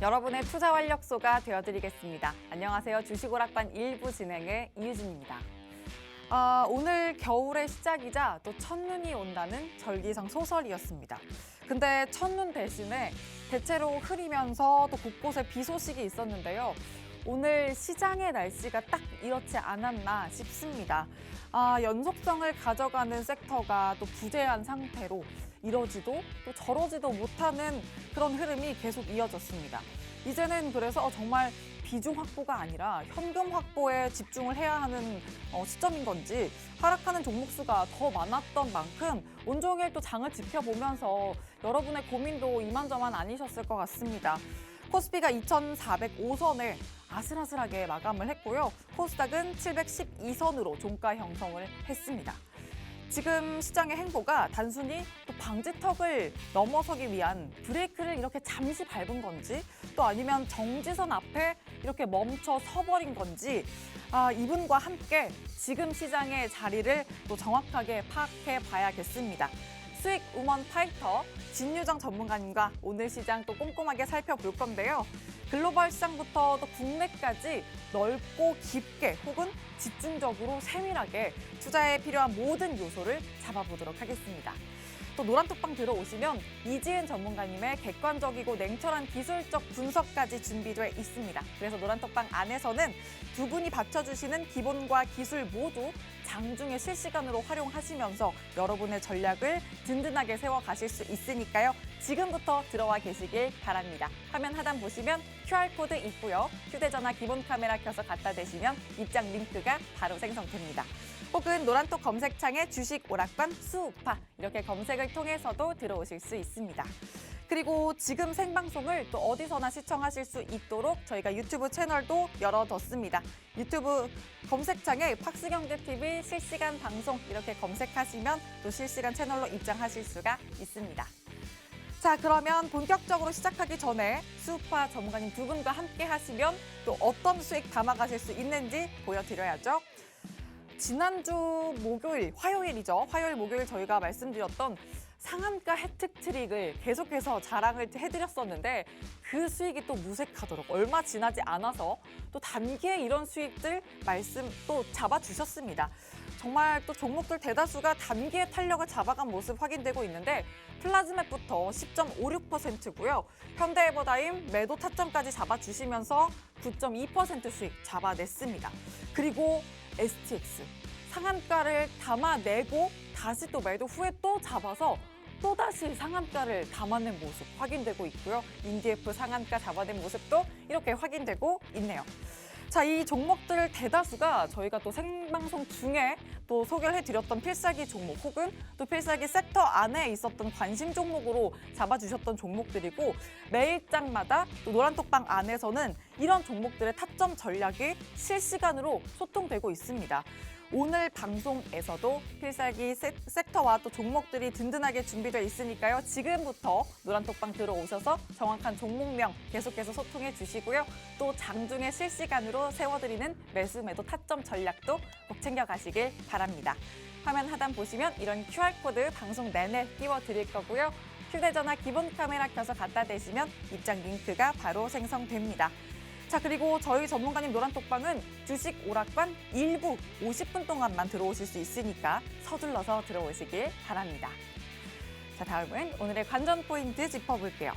여러분의 투자 활력소가 되어드리겠습니다. 안녕하세요. 주식오락관 1부 진행의 이유진입니다. 오늘 겨울의 시작이자 또 첫눈이 온다는 절기상 소설이었습니다. 근데 첫눈 대신에 대체로 흐리면서 또 곳곳에 비 소식이 있었는데요. 오늘 시장의 날씨가 딱 이렇지 않았나 싶습니다. 연속성을 가져가는 섹터가 또 부재한 상태로 이러지도 또 저러지도 못하는 그런 흐름이 계속 이어졌습니다. 이제는 그래서 정말 비중 확보가 아니라 현금 확보에 집중을 해야 하는 시점인 건지 하락하는 종목 수가 더 많았던 만큼 온종일 또 장을 지켜보면서 여러분의 고민도 이만저만 아니셨을 것 같습니다. 코스피가 2,405선에 아슬아슬하게 마감을 했고요. 코스닥은 712선으로 종가 형성을 했습니다. 지금 시장의 행보가 단순히 또 방지턱을 넘어서기 위한 브레이크를 이렇게 잠시 밟은 건지 또 아니면 정지선 앞에 이렇게 멈춰 서버린 건지 이분과 함께 지금 시장의 자리를 또 정확하게 파악해 봐야겠습니다. 수익 우먼 파이터 진유정 전문가님과 오늘 시장 또 꼼꼼하게 살펴볼 건데요. 글로벌 시장부터 또 국내까지 넓고 깊게 혹은 집중적으로 세밀하게 투자에 필요한 모든 요소를 잡아보도록 하겠습니다. 또 노란톡방 들어오시면 이지은 전문가님의 객관적이고 냉철한 기술적 분석까지 준비되어 있습니다. 그래서 노란톡방 안에서는 두 분이 받쳐주시는 기본과 기술 모두 장중에 실시간으로 활용하시면서 여러분의 전략을 든든하게 세워가실 수 있으니까요. 지금부터 들어와 계시길 바랍니다. 화면 하단 보시면 QR코드 있고요. 휴대전화 기본 카메라 켜서 갖다 대시면 입장 링크가 바로 생성됩니다. 혹은 노란톡 검색창에 주식 오락관 수우파 이렇게 검색을 통해서도 들어오실 수 있습니다. 그리고 지금 생방송을 또 어디서나 시청하실 수 있도록 저희가 유튜브 채널도 열어뒀습니다. 유튜브 검색창에 팍스경제TV 실시간 방송 이렇게 검색하시면 또 실시간 채널로 입장하실 수가 있습니다. 자, 그러면 본격적으로 시작하기 전에 수우파 전문가님 두 분과 함께 하시면 또 어떤 수익 담아가실 수 있는지 보여드려야죠. 지난주 목요일, 화요일이죠. 화요일, 목요일 저희가 말씀드렸던 상한가 혜택 트릭을 계속해서 자랑을 해드렸었는데 그 수익이 또 무색하도록 얼마 지나지 않아서 또 단기에 이런 수익들 말씀 또 잡아주셨습니다. 정말 또 종목들 대다수가 단기에 탄력을 잡아간 모습 확인되고 있는데 플라즈맵부터 10.56%고요. 현대에버다임 매도 타점까지 잡아주시면서 9.2% 수익 잡아냈습니다. 그리고 STX 상한가를 담아내고 다시 또 매도 후에 또 잡아서 또다시 상한가를 담아낸 모습 확인되고 있고요. 인디F 상한가 잡아낸 모습도 이렇게 확인되고 있네요. 자, 이 종목들 대다수가 저희가 또 생방송 중에 또 소개를 해드렸던 필살기 종목 혹은 또 필살기 섹터 안에 있었던 관심 종목으로 잡아주셨던 종목들이고 매일장마다 또 노란톡방 안에서는 이런 종목들의 타점 전략이 실시간으로 소통되고 있습니다. 오늘 방송에서도 필살기 섹터와 또 종목들이 든든하게 준비되어 있으니까요. 지금부터 노란톡방 들어오셔서 정확한 종목명 계속해서 소통해 주시고요. 또 장중에 실시간으로 세워드리는 매수 매도 타점 전략도 꼭 챙겨가시길 바랍니다. 화면 하단 보시면 이런 QR코드 방송 내내 띄워드릴 거고요. 휴대전화 기본 카메라 켜서 갖다 대시면 입장 링크가 바로 생성됩니다. 자, 그리고 저희 전문가님 노란톡방은 주식 오락관 1부 50분 동안만 들어오실 수 있으니까 서둘러서 들어오시길 바랍니다. 자, 다음은 오늘의 관전 포인트 짚어볼게요.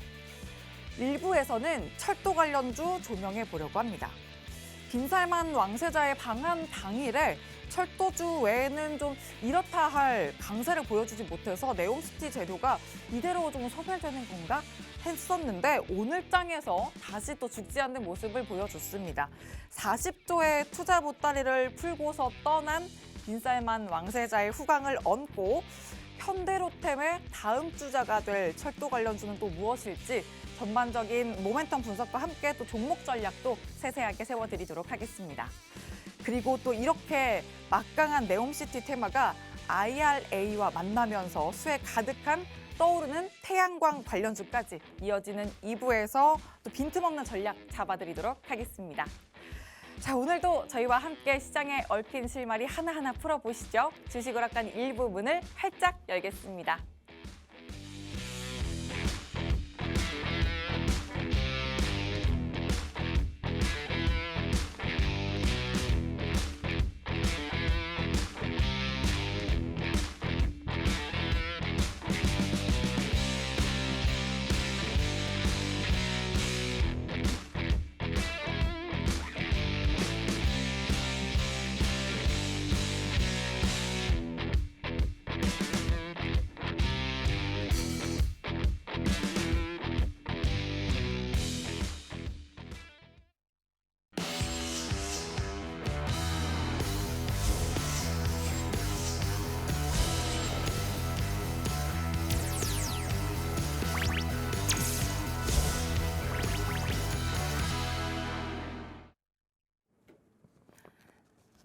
1부에서는 철도 관련주 조명해 보려고 합니다. 빈살만 왕세자의 방한 당일에 철도주 외에는 좀 이렇다 할 강세를 보여주지 못해서 네옴시티 재료가 이대로 좀 소멸되는 건가 했었는데 오늘 장에서 다시 또 죽지 않는 모습을 보여줬습니다. 40조의 투자 보따리를 풀고서 떠난 빈살만 왕세자의 후광을 얹고 현대로템의 다음 주자가 될 철도 관련주는 또 무엇일지 전반적인 모멘텀 분석과 함께 또 종목 전략도 세세하게 세워드리도록 하겠습니다. 그리고 또 이렇게 막강한 네옴시티 테마가 IRA와 만나면서 수혜 가득한 떠오르는 태양광 관련주까지 이어지는 2부에서 또 빈틈없는 전략 잡아드리도록 하겠습니다. 자, 오늘도 저희와 함께 시장에 얽힌 실마리 하나하나 풀어보시죠. 주식오락관 1부 문을 활짝 열겠습니다.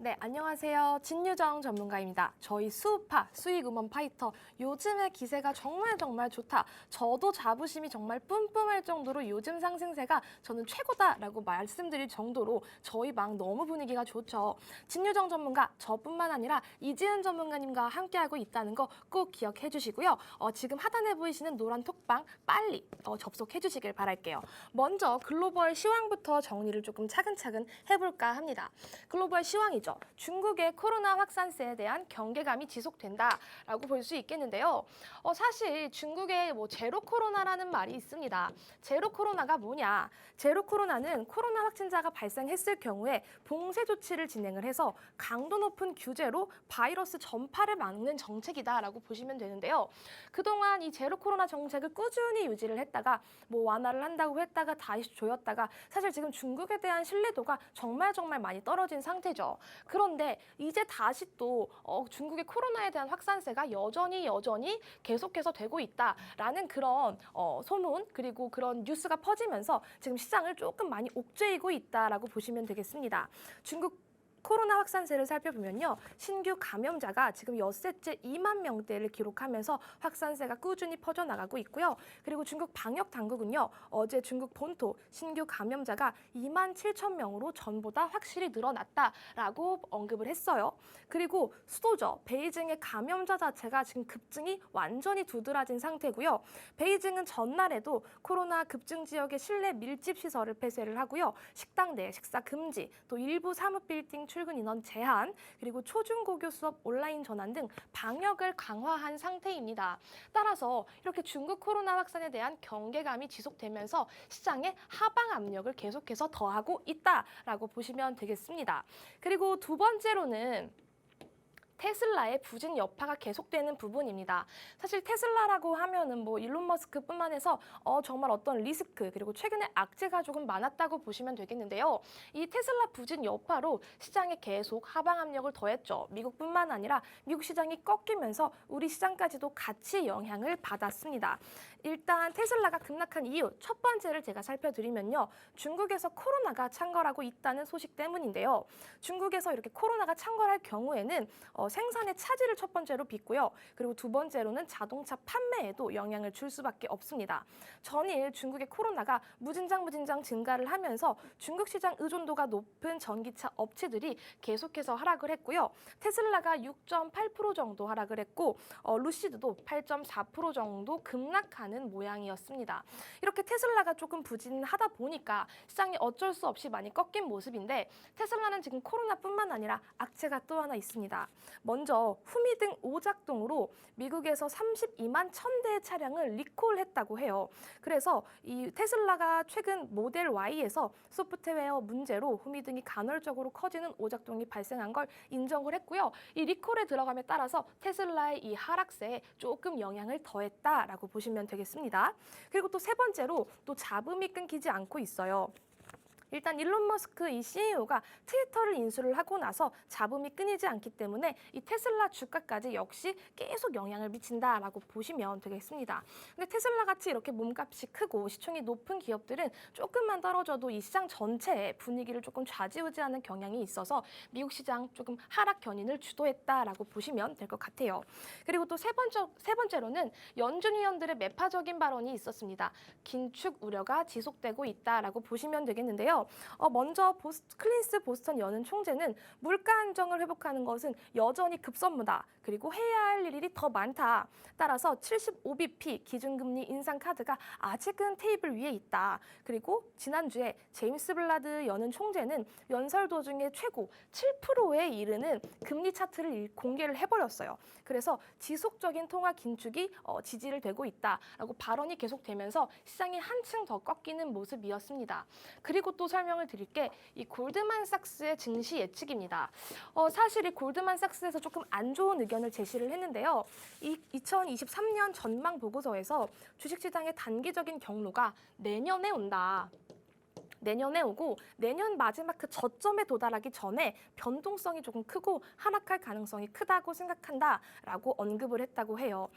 네, 안녕하세요. 진유정 전문가입니다. 저희 수우파, 수익우먼 파이터. 요즘의 기세가 정말 좋다. 저도 자부심이 정말 뿜뿜할 정도로 요즘 상승세가 저는 최고다라고 말씀드릴 정도로 저희 방 너무 분위기가 좋죠. 진유정 전문가, 저뿐만 아니라 이지은 전문가님과 함께하고 있다는 거 꼭 기억해 주시고요. 지금 하단에 보이시는 노란 톡방 빨리 접속해 주시길 바랄게요. 먼저 글로벌 시황부터 정리를 조금 차근차근 해볼까 합니다. 글로벌 시황이죠. 중국의 코로나 확산세에 대한 경계감이 지속된다라고 볼 수 있겠는데요. 사실 중국에 제로 코로나라는 말이 있습니다. 제로 코로나가 뭐냐? 제로 코로나는 코로나 확진자가 발생했을 경우에 봉쇄 조치를 진행을 해서 강도 높은 규제로 바이러스 전파를 막는 정책이다라고 보시면 되는데요. 그동안 이 제로 코로나 정책을 꾸준히 유지를 했다가 완화를 한다고 했다가 다시 조였다가 사실 지금 중국에 대한 신뢰도가 정말 많이 떨어진 상태죠. 그런데 이제 다시 또 중국의 코로나에 대한 확산세가 여전히 계속해서 되고 있다라는 그런 소문 그리고 그런 뉴스가 퍼지면서 지금 시장을 조금 많이 옥죄이고 있다라고 보시면 되겠습니다. 중국 코로나 확산세를 살펴보면요. 신규 감염자가 지금 엿새째 2만 명대를 기록하면서 확산세가 꾸준히 퍼져나가고 있고요. 그리고 중국 방역 당국은요. 어제 중국 본토 신규 감염자가 2만 7천 명으로 전보다 확실히 늘어났다라고 언급을 했어요. 그리고 수도죠. 베이징의 감염자 자체가 지금 급증이 완전히 두드러진 상태고요. 베이징은 전날에도 코로나 급증 지역의 실내 밀집 시설을 폐쇄를 하고요. 식당 내 식사 금지, 또 일부 사무 빌딩 출근 인원 제한, 그리고 초중고교 수업 온라인 전환 등 방역을 강화한 상태입니다. 따라서 이렇게 중국 코로나 확산에 대한 경계감이 지속되면서 시장의 하방 압력을 계속해서 더하고 있다라고 보시면 되겠습니다. 그리고 두 번째로는 테슬라의 부진 여파가 계속되는 부분입니다. 사실 테슬라라고 하면은 일론 머스크뿐만 해서 정말 어떤 리스크 그리고 최근에 악재가 조금 많았다고 보시면 되겠는데요. 이 테슬라 부진 여파로 시장에 계속 하방 압력을 더했죠. 미국뿐만 아니라 미국 시장이 꺾이면서 우리 시장까지도 같이 영향을 받았습니다. 일단 테슬라가 급락한 이유 첫 번째를 제가 살펴드리면요. 중국에서 코로나가 창궐하고 있다는 소식 때문인데요. 중국에서 이렇게 코로나가 창궐할 경우에는 생산의 차질을 첫 번째로 빚고요. 그리고 두 번째로는 자동차 판매에도 영향을 줄 수밖에 없습니다. 전일 중국의 코로나가 무진장 증가를 하면서 중국 시장 의존도가 높은 전기차 업체들이 계속해서 하락을 했고요. 테슬라가 6.8% 정도 하락을 했고 루시드도 8.4% 정도 급락하는 모양이었습니다. 이렇게 테슬라가 조금 부진하다 보니까 시장이 어쩔 수 없이 많이 꺾인 모습인데 테슬라는 지금 코로나뿐만 아니라 악재가 또 하나 있습니다. 먼저 후미등 오작동으로 미국에서 32만 1,000대의 차량을 리콜했다고 해요. 그래서 이 테슬라가 최근 모델 Y에서 소프트웨어 문제로 후미등이 간헐적으로 커지는 오작동이 발생한 걸 인정을 했고요. 이 리콜에 들어감에 따라서 테슬라의 이 하락세에 조금 영향을 더했다라고 보시면 되겠습니다. 그리고 또 세 번째로 또 잡음이 끊기지 않고 있어요. 일단 일론 머스크 이 CEO가 트위터를 인수를 하고 나서 잡음이 끊이지 않기 때문에 이 테슬라 주가까지 역시 계속 영향을 미친다라고 보시면 되겠습니다. 근데 테슬라 같이 이렇게 몸값이 크고 시총이 높은 기업들은 조금만 떨어져도 이 시장 전체의 분위기를 조금 좌지우지하는 경향이 있어서 미국 시장 조금 하락 견인을 주도했다라고 보시면 될 것 같아요. 그리고 또 세 번째로는 연준 위원들의 매파적인 발언이 있었습니다. 긴축 우려가 지속되고 있다라고 보시면 되겠는데요. 먼저 클린스 보스턴 연은 총재는 물가 안정을 회복하는 것은 여전히 급선무다. 그리고 해야 할 일이 더 많다. 따라서 75bp 기준금리 인상 카드가 아직은 테이블 위에 있다. 그리고 지난주에 제임스 블라드 연은 총재는 연설 도중에 최고 7%에 이르는 금리 차트를 공개를 해버렸어요. 그래서 지속적인 통화 긴축이 지지를 되고 있다라고 발언이 계속되면서 시장이 한층 더 꺾이는 모습이었습니다. 그리고 또 설명을 드릴게 이 골드만삭스의 증시 예측입니다. 사실 이 골드만삭스에서 조금 안 좋은 의견을 제시를 했는데요. 이 2023년 전망 보고서에서 주식시장의 단기적인 경로가 내년에 온다. 내년에 오고 내년 마지막 그 저점에 도달하기 전에 변동성이 조금 크고 하락할 가능성이 크다고 생각한다라고 언급을 했다고 해요.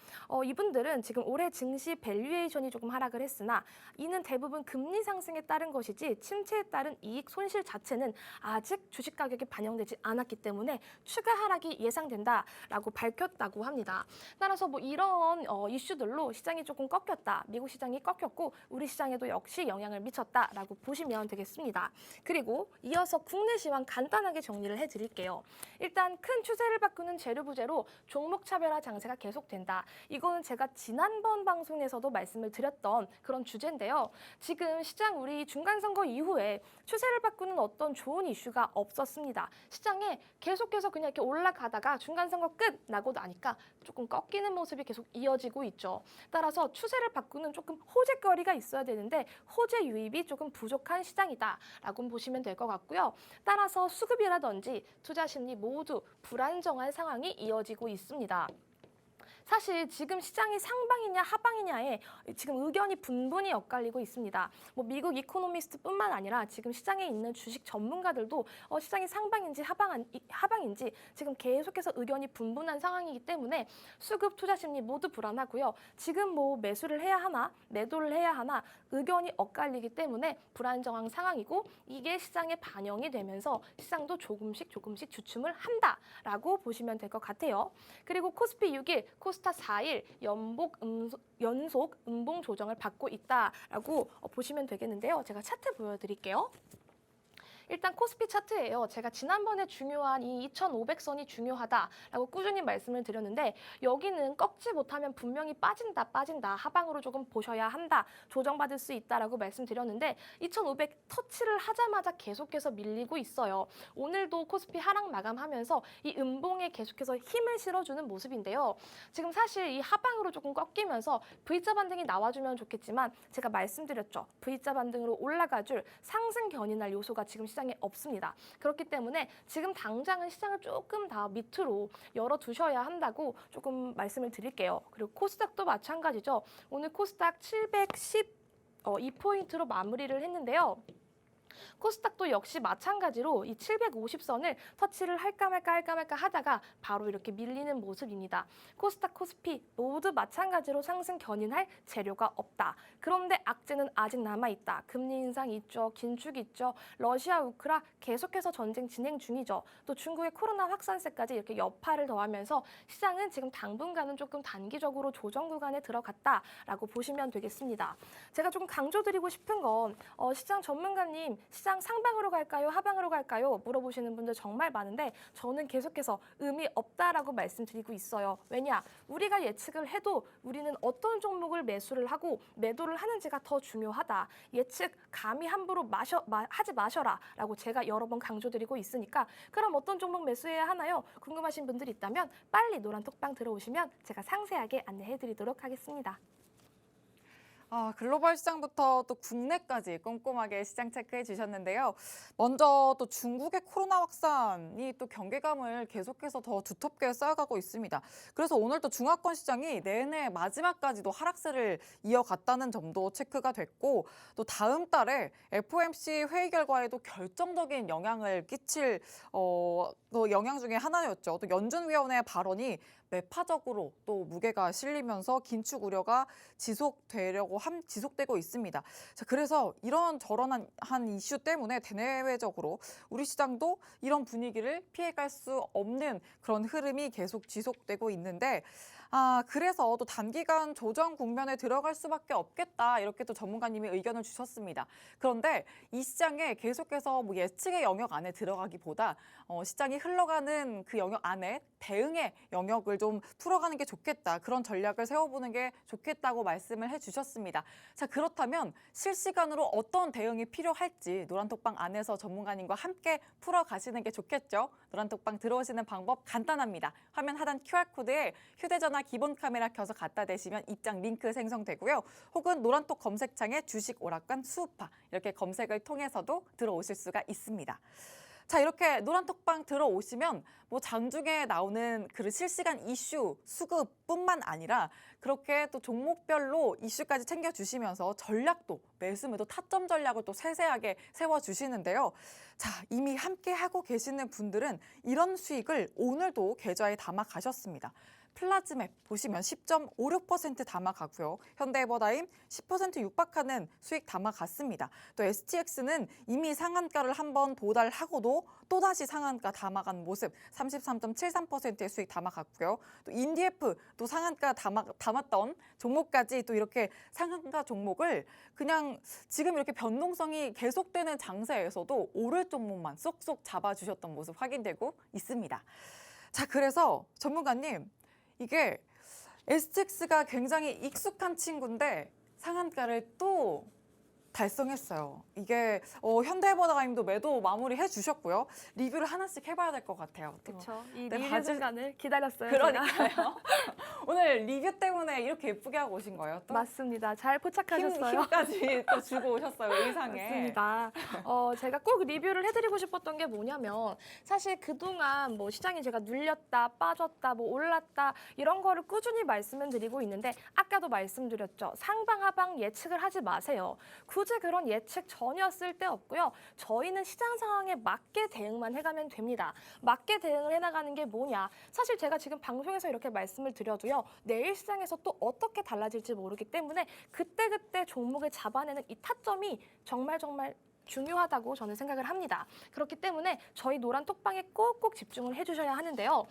이분들은 지금 올해 증시 밸류에이션이 조금 하락을 했으나 이는 대부분 금리 상승에 따른 것이지 침체에 따른 이익 손실 자체는 아직 주식 가격에 반영되지 않았기 때문에 추가 하락이 예상된다라고 밝혔다고 합니다. 따라서 뭐 이런 이슈들로 시장이 조금 꺾였다. 미국 시장이 꺾였고 우리 시장에도 역시 영향을 미쳤다라고 보시면 되겠습니다. 그리고 이어서 국내 시황 간단하게 정리를 해드릴게요. 일단 큰 추세를 바꾸는 재료 부재로 종목 차별화 장세가 계속된다. 이거는 제가 지난번 방송에서도 말씀을 드렸던 그런 주제인데요. 지금 시장 우리 중간선거 이후에 추세를 바꾸는 어떤 좋은 이슈가 없었습니다. 시장에 계속해서 그냥 이렇게 올라가다가 중간선거 끝 나고 나니까 조금 꺾이는 모습이 계속 이어지고 있죠. 따라서 추세를 바꾸는 조금 호재거리가 있어야 되는데 호재 유입이 조금 부족한 시장이다라고 보시면 될 것 같고요. 따라서 수급이라든지 투자 심리 모두 불안정한 상황이 이어지고 있습니다. 사실 지금 시장이 상방이냐 하방이냐에 지금 의견이 분분히 엇갈리고 있습니다. 뭐 미국 이코노미스트뿐만 아니라 지금 시장에 있는 주식 전문가들도 시장이 상방인지 하방인지 지금 계속해서 의견이 분분한 상황이기 때문에 수급 투자 심리 모두 불안하고요. 지금 뭐 매수를 해야 하나 매도를 해야 하나 의견이 엇갈리기 때문에 불안정한 상황이고 이게 시장에 반영이 되면서 시장도 조금씩 주춤을 한다라고 보시면 될 것 같아요. 그리고 코스피 6일, 코스타 4일 연속 음봉 조정을 받고 있다라고 보시면 되겠는데요. 제가 차트 보여드릴게요. 일단 코스피 차트예요. 제가 지난번에 중요한 이 2,500선이 중요하다라고 꾸준히 말씀을 드렸는데 여기는 꺾지 못하면 분명히 빠진다 하방으로 조금 보셔야 한다 조정받을 수 있다라고 말씀드렸는데 2,500 터치를 하자마자 계속해서 밀리고 있어요. 오늘도 코스피 하락 마감하면서 이 음봉에 계속해서 힘을 실어주는 모습인데요. 지금 사실 이 하방으로 조금 꺾이면서 V자 반등이 나와주면 좋겠지만 제가 말씀드렸죠. V자 반등으로 올라가줄 상승 견인할 요소가 지금 시장에 없습니다. 그렇기 때문에 지금 당장은 시장을 조금 더 밑으로 열어두셔야 한다고 조금 말씀을 드릴게요. 그리고 코스닥도 마찬가지죠. 오늘 코스닥 712포인트로 마무리를 했는데요. 코스닥도 역시 마찬가지로 이 750선을 터치를 할까 말까 하다가 바로 이렇게 밀리는 모습입니다. 코스닥, 코스피 모두 마찬가지로 상승 견인할 재료가 없다. 그런데 악재는 아직 남아있다. 금리 인상 있죠. 긴축 있죠. 러시아, 우크라 계속해서 전쟁 진행 중이죠. 또 중국의 코로나 확산세까지 이렇게 여파를 더하면서 시장은 지금 당분간은 조금 단기적으로 조정 구간에 들어갔다라고 보시면 되겠습니다. 제가 조금 강조드리고 싶은 건 시장 전문가님 시장 상방으로 갈까요? 하방으로 갈까요? 물어보시는 분들 정말 많은데 저는 계속해서 의미 없다라고 말씀드리고 있어요. 왜냐? 우리가 예측을 해도 우리는 어떤 종목을 매수를 하고 매도를 하는지가 더 중요하다. 예측 감히 함부로 하지 마셔라 라고 제가 여러 번 강조드리고 있으니까 그럼 어떤 종목 매수해야 하나요? 궁금하신 분들 있다면 빨리 노란톡방 들어오시면 제가 상세하게 안내해드리도록 하겠습니다. 글로벌 시장부터 또 국내까지 꼼꼼하게 시장 체크해 주셨는데요. 먼저 또 중국의 코로나 확산이 또 경계감을 계속해서 더 두텁게 쌓아가고 있습니다. 그래서 오늘 또 중화권 시장이 내내 마지막까지도 하락세를 이어갔다는 점도 체크가 됐고 또 다음 달에 FOMC 회의 결과에도 결정적인 영향을 끼칠 또 영향 중에 하나였죠. 또 연준위원회 발언이 매파적으로 또 무게가 실리면서 긴축 우려가 지속되고 있습니다. 자, 그래서 이런 저런 한 이슈 때문에 대내외적으로 우리 시장도 이런 분위기를 피해갈 수 없는 그런 흐름이 계속 지속되고 있는데 그래서 또 단기간 조정 국면에 들어갈 수밖에 없겠다 이렇게 또 전문가님이 의견을 주셨습니다. 그런데 이 시장에 계속해서 뭐 예측의 영역 안에 들어가기보다 시장이 흘러가는 그 영역 안에 대응의 영역을 좀 풀어가는 게 좋겠다. 그런 전략을 세워보는 게 좋겠다고 말씀을 해주셨습니다. 자, 그렇다면 실시간으로 어떤 대응이 필요할지 노란톡방 안에서 전문가님과 함께 풀어가시는 게 좋겠죠. 노란톡방 들어오시는 방법 간단합니다. 화면 하단 QR코드에 휴대전화 기본 카메라 켜서 갖다 대시면 입장 링크 생성되고요. 혹은 노란톡 검색창에 주식 오락관 수우파 이렇게 검색을 통해서도 들어오실 수가 있습니다. 자, 이렇게 노란톡방 들어오시면 뭐 장중에 나오는 그 실시간 이슈 수급뿐만 아니라 그렇게 또 종목별로 이슈까지 챙겨주시면서 전략도 매수 매도 타점 전략을 또 세세하게 세워주시는데요. 자, 이미 함께 하고 계시는 분들은 이런 수익을 오늘도 계좌에 담아 가셨습니다. 플라즈맵 보시면 10.56% 담아가고요. 현대에버다임 10% 육박하는 수익 담아갔습니다. 또 STX는 이미 상한가를 한번 도달하고도 또다시 상한가 담아간 모습 33.73%의 수익 담아갔고요. 또 인디에프 또 상한가 담았던 종목까지 또 이렇게 상한가 종목을 그냥 지금 이렇게 변동성이 계속되는 장세에서도 오를 종목만 쏙쏙 잡아주셨던 모습 확인되고 있습니다. 자, 그래서 전문가님, 이게 STX가 굉장히 익숙한 친구인데 상한가를 또 달성했어요. 이게 현대해버다임도 매도 마무리해 주셨고요. 리뷰를 하나씩 해봐야 될 것 같아요. 그렇죠. 이 네, 리뷰 순간을 기다렸어요. 그러니까요. 오늘 리뷰 때문에 이렇게 예쁘게 하고 오신 거예요? 또? 맞습니다. 잘 포착하셨어요. 힘까지 또 주고 오셨어요, 의상에. 맞습니다. 제가 꼭 리뷰를 해드리고 싶었던 게 뭐냐면 사실 그동안 뭐 시장이 제가 눌렸다, 빠졌다, 뭐 올랐다 이런 거를 꾸준히 말씀을 드리고 있는데 아까도 말씀드렸죠. 상방, 하방 예측을 하지 마세요. 굳이 그런 예측 전혀 쓸데없고요. 저희는 시장 상황에 맞게 대응만 해가면 됩니다. 맞게 대응을 해나가는 게 뭐냐. 사실 제가 지금 방송에서 이렇게 말씀을 드려도요. 내일 시장에서 또 어떻게 달라질지 모르기 때문에 그때그때 종목을 잡아내는 이 타점이 정말 중요하다고 저는 생각을 합니다. 그렇기 때문에 저희 노란 톡방에 꼭꼭 집중을 해주셔야 하는데요.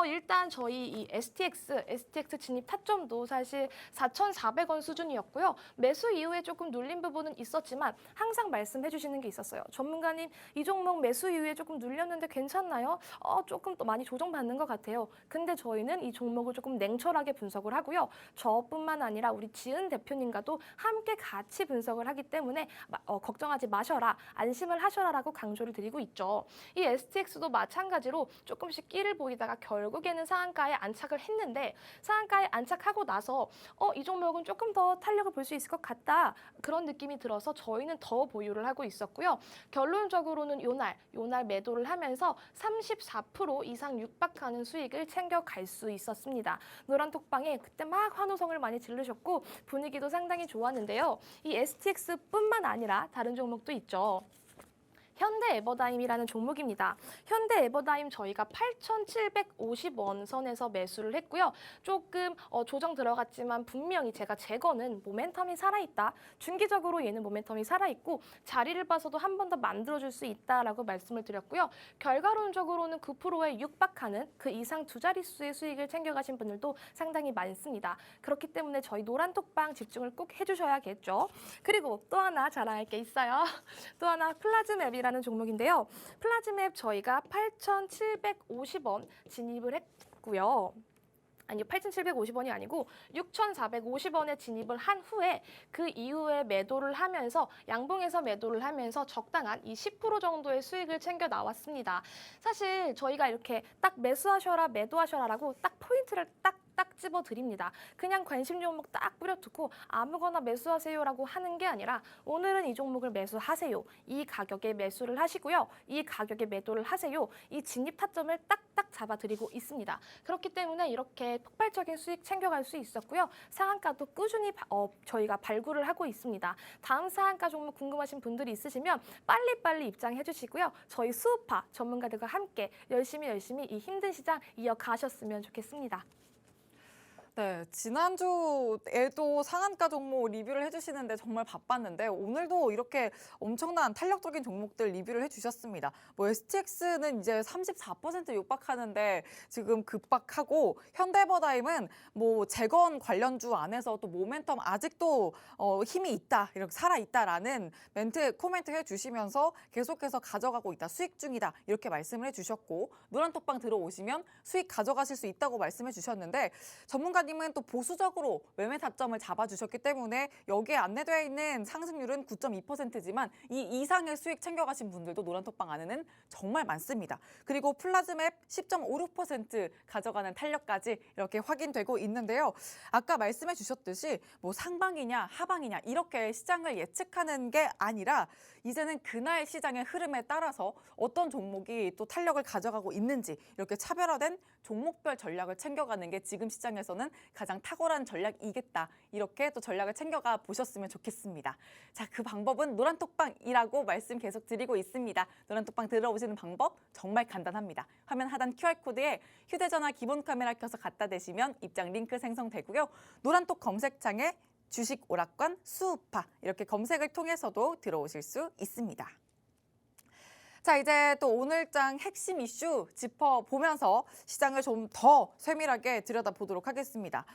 일단 저희 이 STX 진입 타점도 사실 4,400원 수준이었고요. 매수 이후에 조금 눌린 부분은 있었지만 항상 말씀해 주시는 게 있었어요. 전문가님, 이 종목 매수 이후에 조금 눌렸는데 괜찮나요? 조금 또 많이 조정받는 것 같아요. 근데 저희는 이 종목을 조금 냉철하게 분석을 하고요. 저뿐만 아니라 우리 지은 대표님과도 함께 같이 분석을 하기 때문에 걱정하지 마셔라. 안심을 하셔라라고 강조를 드리고 있죠. 이 STX도 마찬가지로 조금씩 끼를 보이다가 결국에는 상한가에 안착을 했는데 상한가에 안착하고 나서 이 종목은 조금 더 탄력을 볼 수 있을 것 같다. 그런 느낌이 들어서 저희는 더 보유를 하고 있었고요. 결론적으로는 요날 매도를 하면서 34% 이상 육박하는 수익을 챙겨갈 수 있었습니다. 노란톡방에 그때 막 환호성을 많이 지르셨고 분위기도 상당히 좋았는데요. 이 STX뿐만 아니라 다른 종목도 있죠. 현대에버다임이라는 종목입니다. 현대에버다임 저희가 8,750원 선에서 매수를 했고요. 조금 조정 들어갔지만 분명히 제가 제거는 모멘텀이 살아있다. 중기적으로 얘는 모멘텀이 살아있고 자리를 봐서도 한 번 더 만들어줄 수 있다라고 말씀을 드렸고요. 결과론적으로는 9%에 육박하는 그 이상 두 자릿수의 수익을 챙겨가신 분들도 상당히 많습니다. 그렇기 때문에 저희 노란톡방 집중을 꼭 해주셔야겠죠. 그리고 또 하나 자랑할 게 있어요. 또 하나 플라즈맵이라는 종목인데요. 플라즈맵 저희가 8,750원 진입을 했고요. 아니 8,750원이 아니고 6,450원에 진입을 한 후에 그 이후에 매도를 하면서 양봉에서 매도를 하면서 적당한 이 10% 정도의 수익을 챙겨 나왔습니다. 사실 저희가 이렇게 딱 매수하셔라 매도하셔라라고 딱 포인트를 딱 집어드립니다. 그냥 관심 종목 딱 뿌려두고 아무거나 매수하세요라고 하는 게 아니라 오늘은 이 종목을 매수하세요. 이 가격에 매수를 하시고요. 이 가격에 매도를 하세요. 이 진입 타점을 딱딱 잡아드리고 있습니다. 그렇기 때문에 이렇게 폭발적인 수익 챙겨갈 수 있었고요. 상한가도 꾸준히 저희가 발굴을 하고 있습니다. 다음 상한가 종목 궁금하신 분들이 있으시면 빨리빨리 입장해 주시고요. 저희 수우파 전문가들과 함께 열심히 이 힘든 시장 이어가셨으면 좋겠습니다. 네, 지난주에도 상한가 종목 리뷰를 해주시는데 정말 바빴는데 오늘도 이렇게 엄청난 탄력적인 종목들 리뷰를 해주셨습니다. 뭐 STX는 이제 34% 육박하는데 지금 급박하고 현대에버다임은 뭐 재건 관련주 안에서 또 모멘텀 아직도 힘이 있다, 이렇게 살아있다라는 코멘트 해주시면서 계속해서 가져가고 있다, 수익 중이다 이렇게 말씀을 해주셨고 노란톡방 들어오시면 수익 가져가실 수 있다고 말씀해 주셨는데 전문가 전문가님은 또 보수적으로 매매 타점을 잡아주셨기 때문에 여기에 안내되어 있는 상승률은 9.2%지만 이 이상의 수익 챙겨가신 분들도 노란톡방 안에는 정말 많습니다. 그리고 플라즈맵 10.56% 가져가는 탄력까지 이렇게 확인되고 있는데요. 아까 말씀해 주셨듯이 뭐 상방이냐 하방이냐 이렇게 시장을 예측하는 게 아니라 이제는 그날 시장의 흐름에 따라서 어떤 종목이 또 탄력을 가져가고 있는지 이렇게 차별화된 종목별 전략을 챙겨가는 게 지금 시장에서는 가장 탁월한 전략이겠다. 이렇게 또 전략을 챙겨가 보셨으면 좋겠습니다. 자, 그 방법은 노란톡방이라고 말씀 계속 드리고 있습니다. 노란톡방 들어오시는 방법 정말 간단합니다. 화면 하단 QR코드에 휴대전화 기본 카메라 켜서 갖다 대시면 입장 링크 생성되고요. 노란톡 검색창에 주식 오락관 수우파 이렇게 검색을 통해서도 들어오실 수 있습니다. 자, 이제 또 오늘장 핵심 이슈 짚어보면서 시장을 좀 더 세밀하게 들여다보도록 하겠습니다.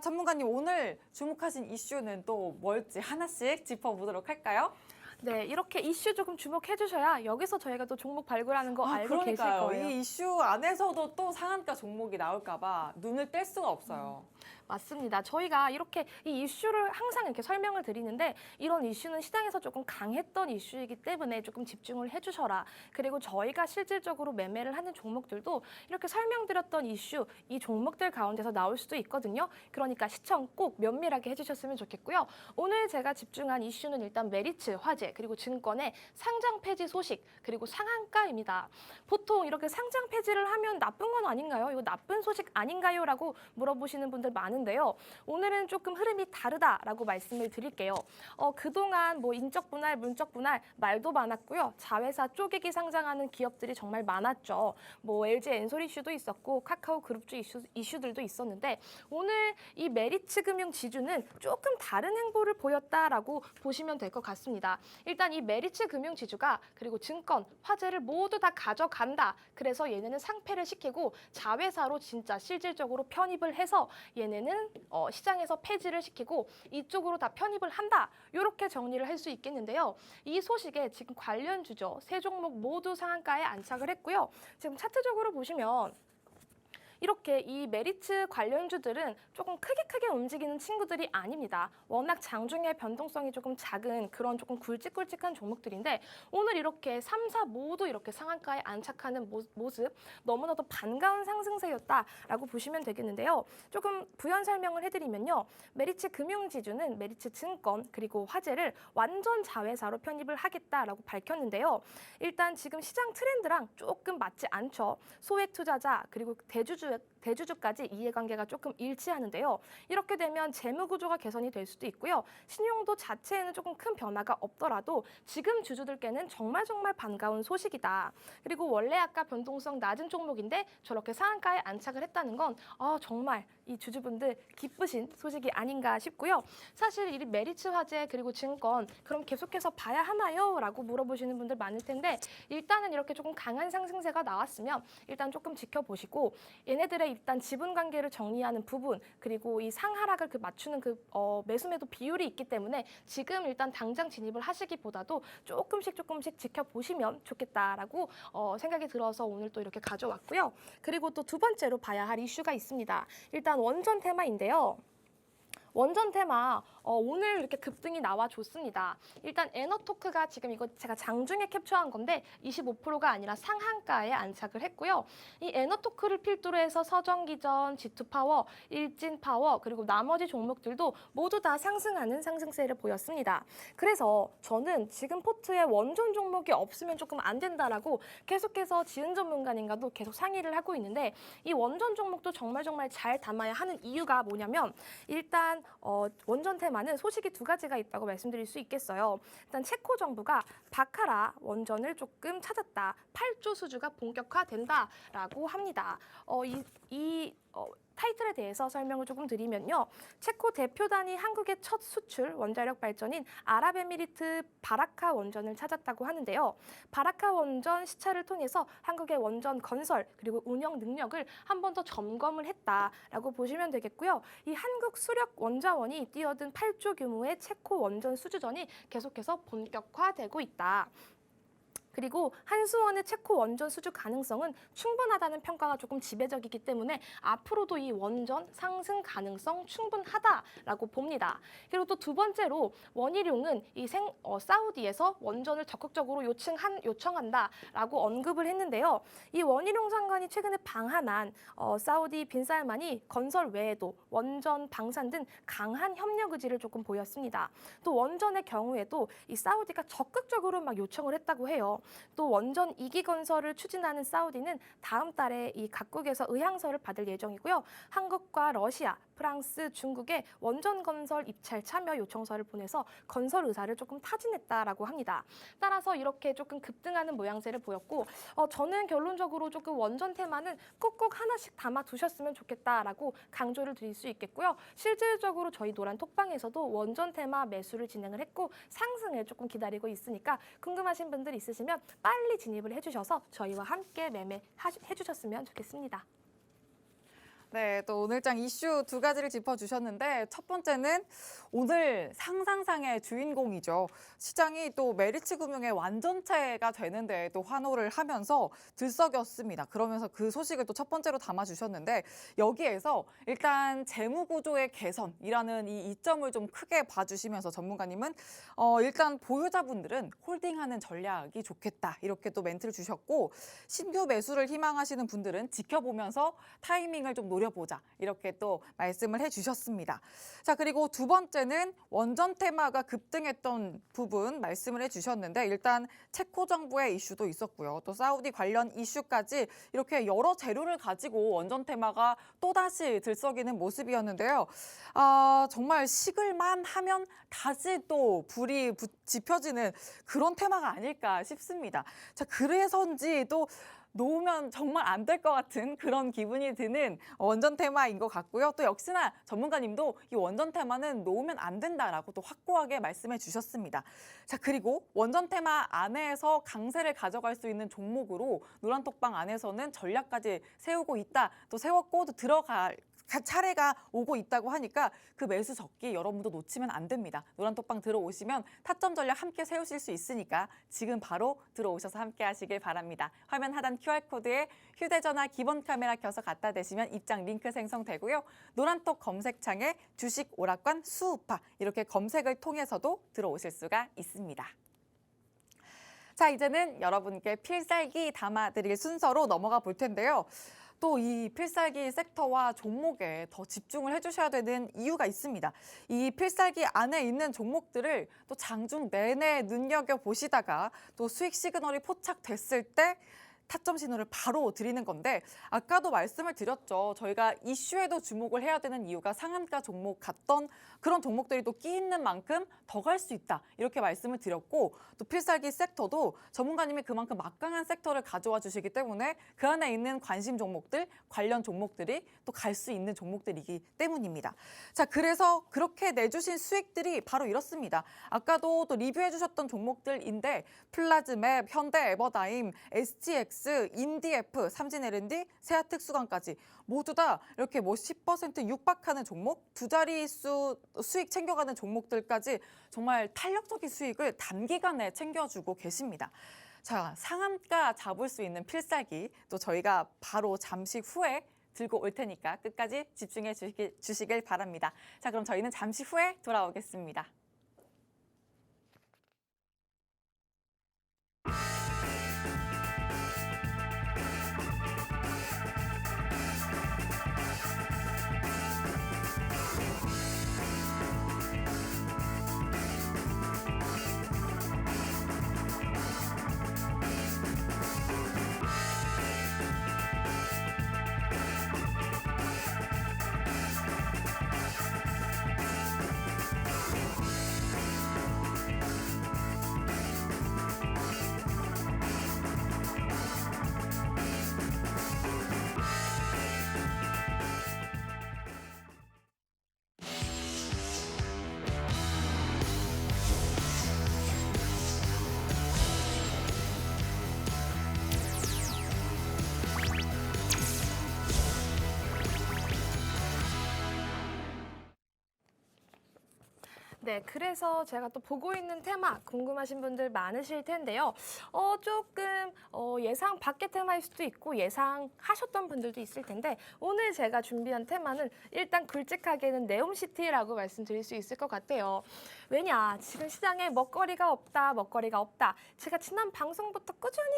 전문가님 오늘 주목하신 이슈는 또 뭘지 하나씩 짚어보도록 할까요? 네, 이렇게 이슈 조금 주목해 주셔야 여기서 저희가 또 종목 발굴하는 거 알고 계실 그러니까요. 거예요. 이 이슈 안에서도 또 상한가 종목이 나올까 봐 눈을 뗄 수가 없어요. 맞습니다. 저희가 이렇게 이 이슈를 항상 이렇게 설명을 드리는데 이런 이슈는 시장에서 조금 강했던 이슈이기 때문에 조금 집중을 해주셔라. 그리고 저희가 실질적으로 매매를 하는 종목들도 이렇게 설명드렸던 이슈, 이 종목들 가운데서 나올 수도 있거든요. 그러니까 시청 꼭 면밀하게 해주셨으면 좋겠고요. 오늘 제가 집중한 이슈는 일단 메리츠, 화재, 그리고 증권의 상장 폐지 소식, 그리고 상한가입니다. 보통 이렇게 상장 폐지를 하면 나쁜 건 아닌가요? 이거 나쁜 소식 아닌가요? 라고 물어보시는 분들 많은데요. 오늘은 조금 흐름이 다르다라고 말씀을 드릴게요. 그동안 뭐 인적 분할, 문적 분할 말도 많았고요. 자회사 쪼개기 상장하는 기업들이 정말 많았죠. 뭐 LG 엔솔 이슈도 있었고 카카오 그룹주 이슈들도 있었는데 오늘 이 메리츠 금융 지주는 조금 다른 행보를 보였다라고 보시면 될 것 같습니다. 일단 이 메리츠 금융 지주가 그리고 증권, 화재를 모두 다 가져간다. 그래서 얘네는 상폐를 시키고 자회사로 진짜 실질적으로 편입을 해서 얘네는 시장에서 폐지를 시키고 이쪽으로 다 편입을 한다. 이렇게 정리를 할 수 있겠는데요. 이 소식에 지금 관련 주죠. 세 종목 모두 상한가에 안착을 했고요. 지금 차트적으로 보시면 이렇게 이 메리츠 관련주들은 조금 크게 움직이는 친구들이 아닙니다. 워낙 장중의 변동성이 조금 작은 그런 조금 굵직굵직한 종목들인데 오늘 이렇게 3, 4 모두 이렇게 상한가에 안착하는 모습 너무나도 반가운 상승세였다라고 보시면 되겠는데요. 조금 부연 설명을 해드리면요. 메리츠 금융지주는 메리츠 증권 그리고 화재를 완전 자회사로 편입을 하겠다라고 밝혔는데요. 일단 지금 시장 트렌드랑 조금 맞지 않죠. 소액 투자자 그리고 대주주까지 이해관계가 조금 일치하는데요. 이렇게 되면 재무 구조가 개선이 될 수도 있고요. 신용도 자체에는 조금 큰 변화가 없더라도 지금 주주들께는 정말 반가운 소식이다. 그리고 원래 아까 변동성 낮은 종목인데 저렇게 상한가에 안착을 했다는 건 정말 이 주주분들 기쁘신 소식이 아닌가 싶고요. 사실 이 메리츠 화재 그리고 증권 그럼 계속해서 봐야 하나요? 라고 물어보시는 분들 많을 텐데 일단은 이렇게 조금 강한 상승세가 나왔으면 일단 조금 지켜보시고 얘네들의 일단 지분 관계를 정리하는 부분 그리고 이 상하락을 맞추는 매수매도 비율이 있기 때문에 지금 일단 당장 진입을 하시기보다도 조금씩 지켜보시면 좋겠다라고 생각이 들어서 오늘 또 이렇게 가져왔고요. 그리고 또 두 번째로 봐야 할 이슈가 있습니다. 일단 원전 테마인데요. 원전 테마 오늘 이렇게 급등이 나와줬습니다. 일단 에너토크가 지금 이거 제가 장중에 캡처한 건데 25%가 아니라 상한가에 안착을 했고요. 이 에너토크를 필두로 해서 서정기전, G2파워, 일진파워 그리고 나머지 종목들도 모두 다 상승하는 상승세를 보였습니다. 그래서 저는 지금 포트에 원전 종목이 없으면 조금 안 된다라고 계속해서 지은 전문가님과도 계속 상의를 하고 있는데 이 원전 종목도 정말 잘 담아야 하는 이유가 뭐냐면 일단 원전 테마는 소식이 두 가지가 있다고 말씀드릴 수 있겠어요. 일단 체코 정부가 바카라 원전을 조금 찾았다. 8조 수주가 본격화된다라고 합니다. 타이틀에 대해서 설명을 조금 드리면요. 체코 대표단이 한국의 첫 수출 원자력 발전인 아랍에미리트 바라카 원전을 찾았다고 하는데요. 바라카 원전 시찰을 통해서 한국의 원전 건설 그리고 운영 능력을 한 번 더 점검을 했다라고 보시면 되겠고요. 이 한국 수력 원자원이 뛰어든 8조 규모의 체코 원전 수주전이 계속해서 본격화되고 있다. 그리고 한수원의 체코 원전 수주 가능성은 충분하다는 평가가 조금 지배적이기 때문에 앞으로도 이 원전 상승 가능성 충분하다라고 봅니다. 그리고 또 두 번째로 원희룡은 사우디에서 원전을 적극적으로 요청한다라고 언급을 했는데요. 이 원희룡 장관이 최근에 방한한 사우디 빈살만이 건설 외에도 원전, 방산 등 강한 협력 의지를 조금 보였습니다. 또 원전의 경우에도 이 사우디가 적극적으로 막 요청을 했다고 해요. 또 원전 2기 건설을 추진하는 사우디는 다음 달에 이 각국에서 의향서를 받을 예정이고요. 한국과 러시아, 프랑스, 중국에 원전 건설 입찰 참여 요청서를 보내서 건설 의사를 조금 타진했다라고 합니다. 따라서 이렇게 조금 급등하는 모양새를 보였고 저는 결론적으로 조금 원전 테마는 꾹꾹 하나씩 담아 두셨으면 좋겠다라고 강조를 드릴 수 있겠고요. 실질적으로 저희 노란 톡방에서도 원전 테마 매수를 진행을 했고 상승을 조금 기다리고 있으니까 궁금하신 분들 있으시면 빨리 진입을 해주셔서 저희와 함께 매매해주셨으면 좋겠습니다. 네, 또 오늘장 이슈 두 가지를 짚어주셨는데 첫 번째는 오늘 상상상의 주인공이죠. 시장이 또 메리츠금융의 완전체가 되는데 또 환호를 하면서 들썩였습니다. 그러면서 그 소식을 또 첫 번째로 담아주셨는데 여기에서 일단 재무구조의 개선이라는 이 이점을 좀 크게 봐주시면서 전문가님은 일단 보유자분들은 홀딩하는 전략이 좋겠다 이렇게 또 멘트를 주셨고 신규 매수를 희망하시는 분들은 지켜보면서 타이밍을 좀 노려보자 이렇게 또 말씀을 해주셨습니다. 자, 그리고 두 번째는 원전 테마가 급등했던 부분 말씀을 해주셨는데 일단 체코 정부의 이슈도 있었고요. 또 사우디 관련 이슈까지 이렇게 여러 재료를 가지고 원전 테마가 또다시 들썩이는 모습이었는데요. 정말 식을만 하면 다시 또 불이 지펴지는 그런 테마가 아닐까 싶습니다. 자, 그래서인지 또 놓으면 정말 안 될 것 같은 그런 기분이 드는 원전 테마인 것 같고요. 또 역시나 전문가님도 이 원전 테마는 놓으면 안 된다라고 또 확고하게 말씀해 주셨습니다. 자, 그리고 원전 테마 안에서 강세를 가져갈 수 있는 종목으로 노란톡방 안에서는 전략까지 세우고 있다. 또 세웠고 또 들어갈 차례가 오고 있다고 하니까 그 매수 적기 여러분도 놓치면 안 됩니다. 노란톡방 들어오시면 타점 전략 함께 세우실 수 있으니까 지금 바로 들어오셔서 함께 하시길 바랍니다. 화면 하단 QR코드에 휴대전화 기본 카메라 켜서 갖다 대시면 입장 링크 생성되고요. 노란톡 검색창에 주식 오락관 수우파 이렇게 검색을 통해서도 들어오실 수가 있습니다. 자, 이제는 여러분께 필살기 담아드릴 순서로 넘어가 볼 텐데요. 또 이 필살기 섹터와 종목에 더 집중을 해주셔야 되는 이유가 있습니다. 이 필살기 안에 있는 종목들을 또 장중 내내 눈여겨보시다가 또 수익 시그널이 포착됐을 때 타점 신호를 바로 드리는 건데 아까도 말씀을 드렸죠. 저희가 이슈에도 주목을 해야 되는 이유가 상한가 종목 같던 그런 종목들이 또 끼 있는 만큼 더 갈 수 있다. 이렇게 말씀을 드렸고 또 필살기 섹터도 전문가님이 그만큼 막강한 섹터를 가져와 주시기 때문에 그 안에 있는 관심 종목들, 관련 종목들이 또 갈 수 있는 종목들이기 때문입니다. 자, 그래서 그렇게 내주신 수익들이 바로 이렇습니다. 아까도 또 리뷰해 주셨던 종목들인데 플라즈맵, 현대에버다임, STX, 인디F, 삼진 L&D, 세아특수관까지 모두 다 이렇게 10% 육박하는 종목, 두 자릿수 수익 챙겨가는 종목들까지 정말 탄력적인 수익을 단기간에 챙겨주고 계십니다. 자, 상한가 잡을 수 있는 필살기 또 저희가 바로 잠시 후에 들고 올 테니까 끝까지 집중해 주시길 바랍니다. 자, 그럼 저희는 잠시 후에 돌아오겠습니다. 네, 그래서 제가 또 보고 있는 테마 궁금하신 분들 많으실 텐데요. 조금 예상 밖의 테마일 수도 있고 예상하셨던 분들도 있을 텐데 오늘 제가 준비한 테마는 일단 굵직하게는 네옴시티라고 말씀드릴 수 있을 것 같아요. 왜냐, 지금 시장에 먹거리가 없다. 제가 지난 방송부터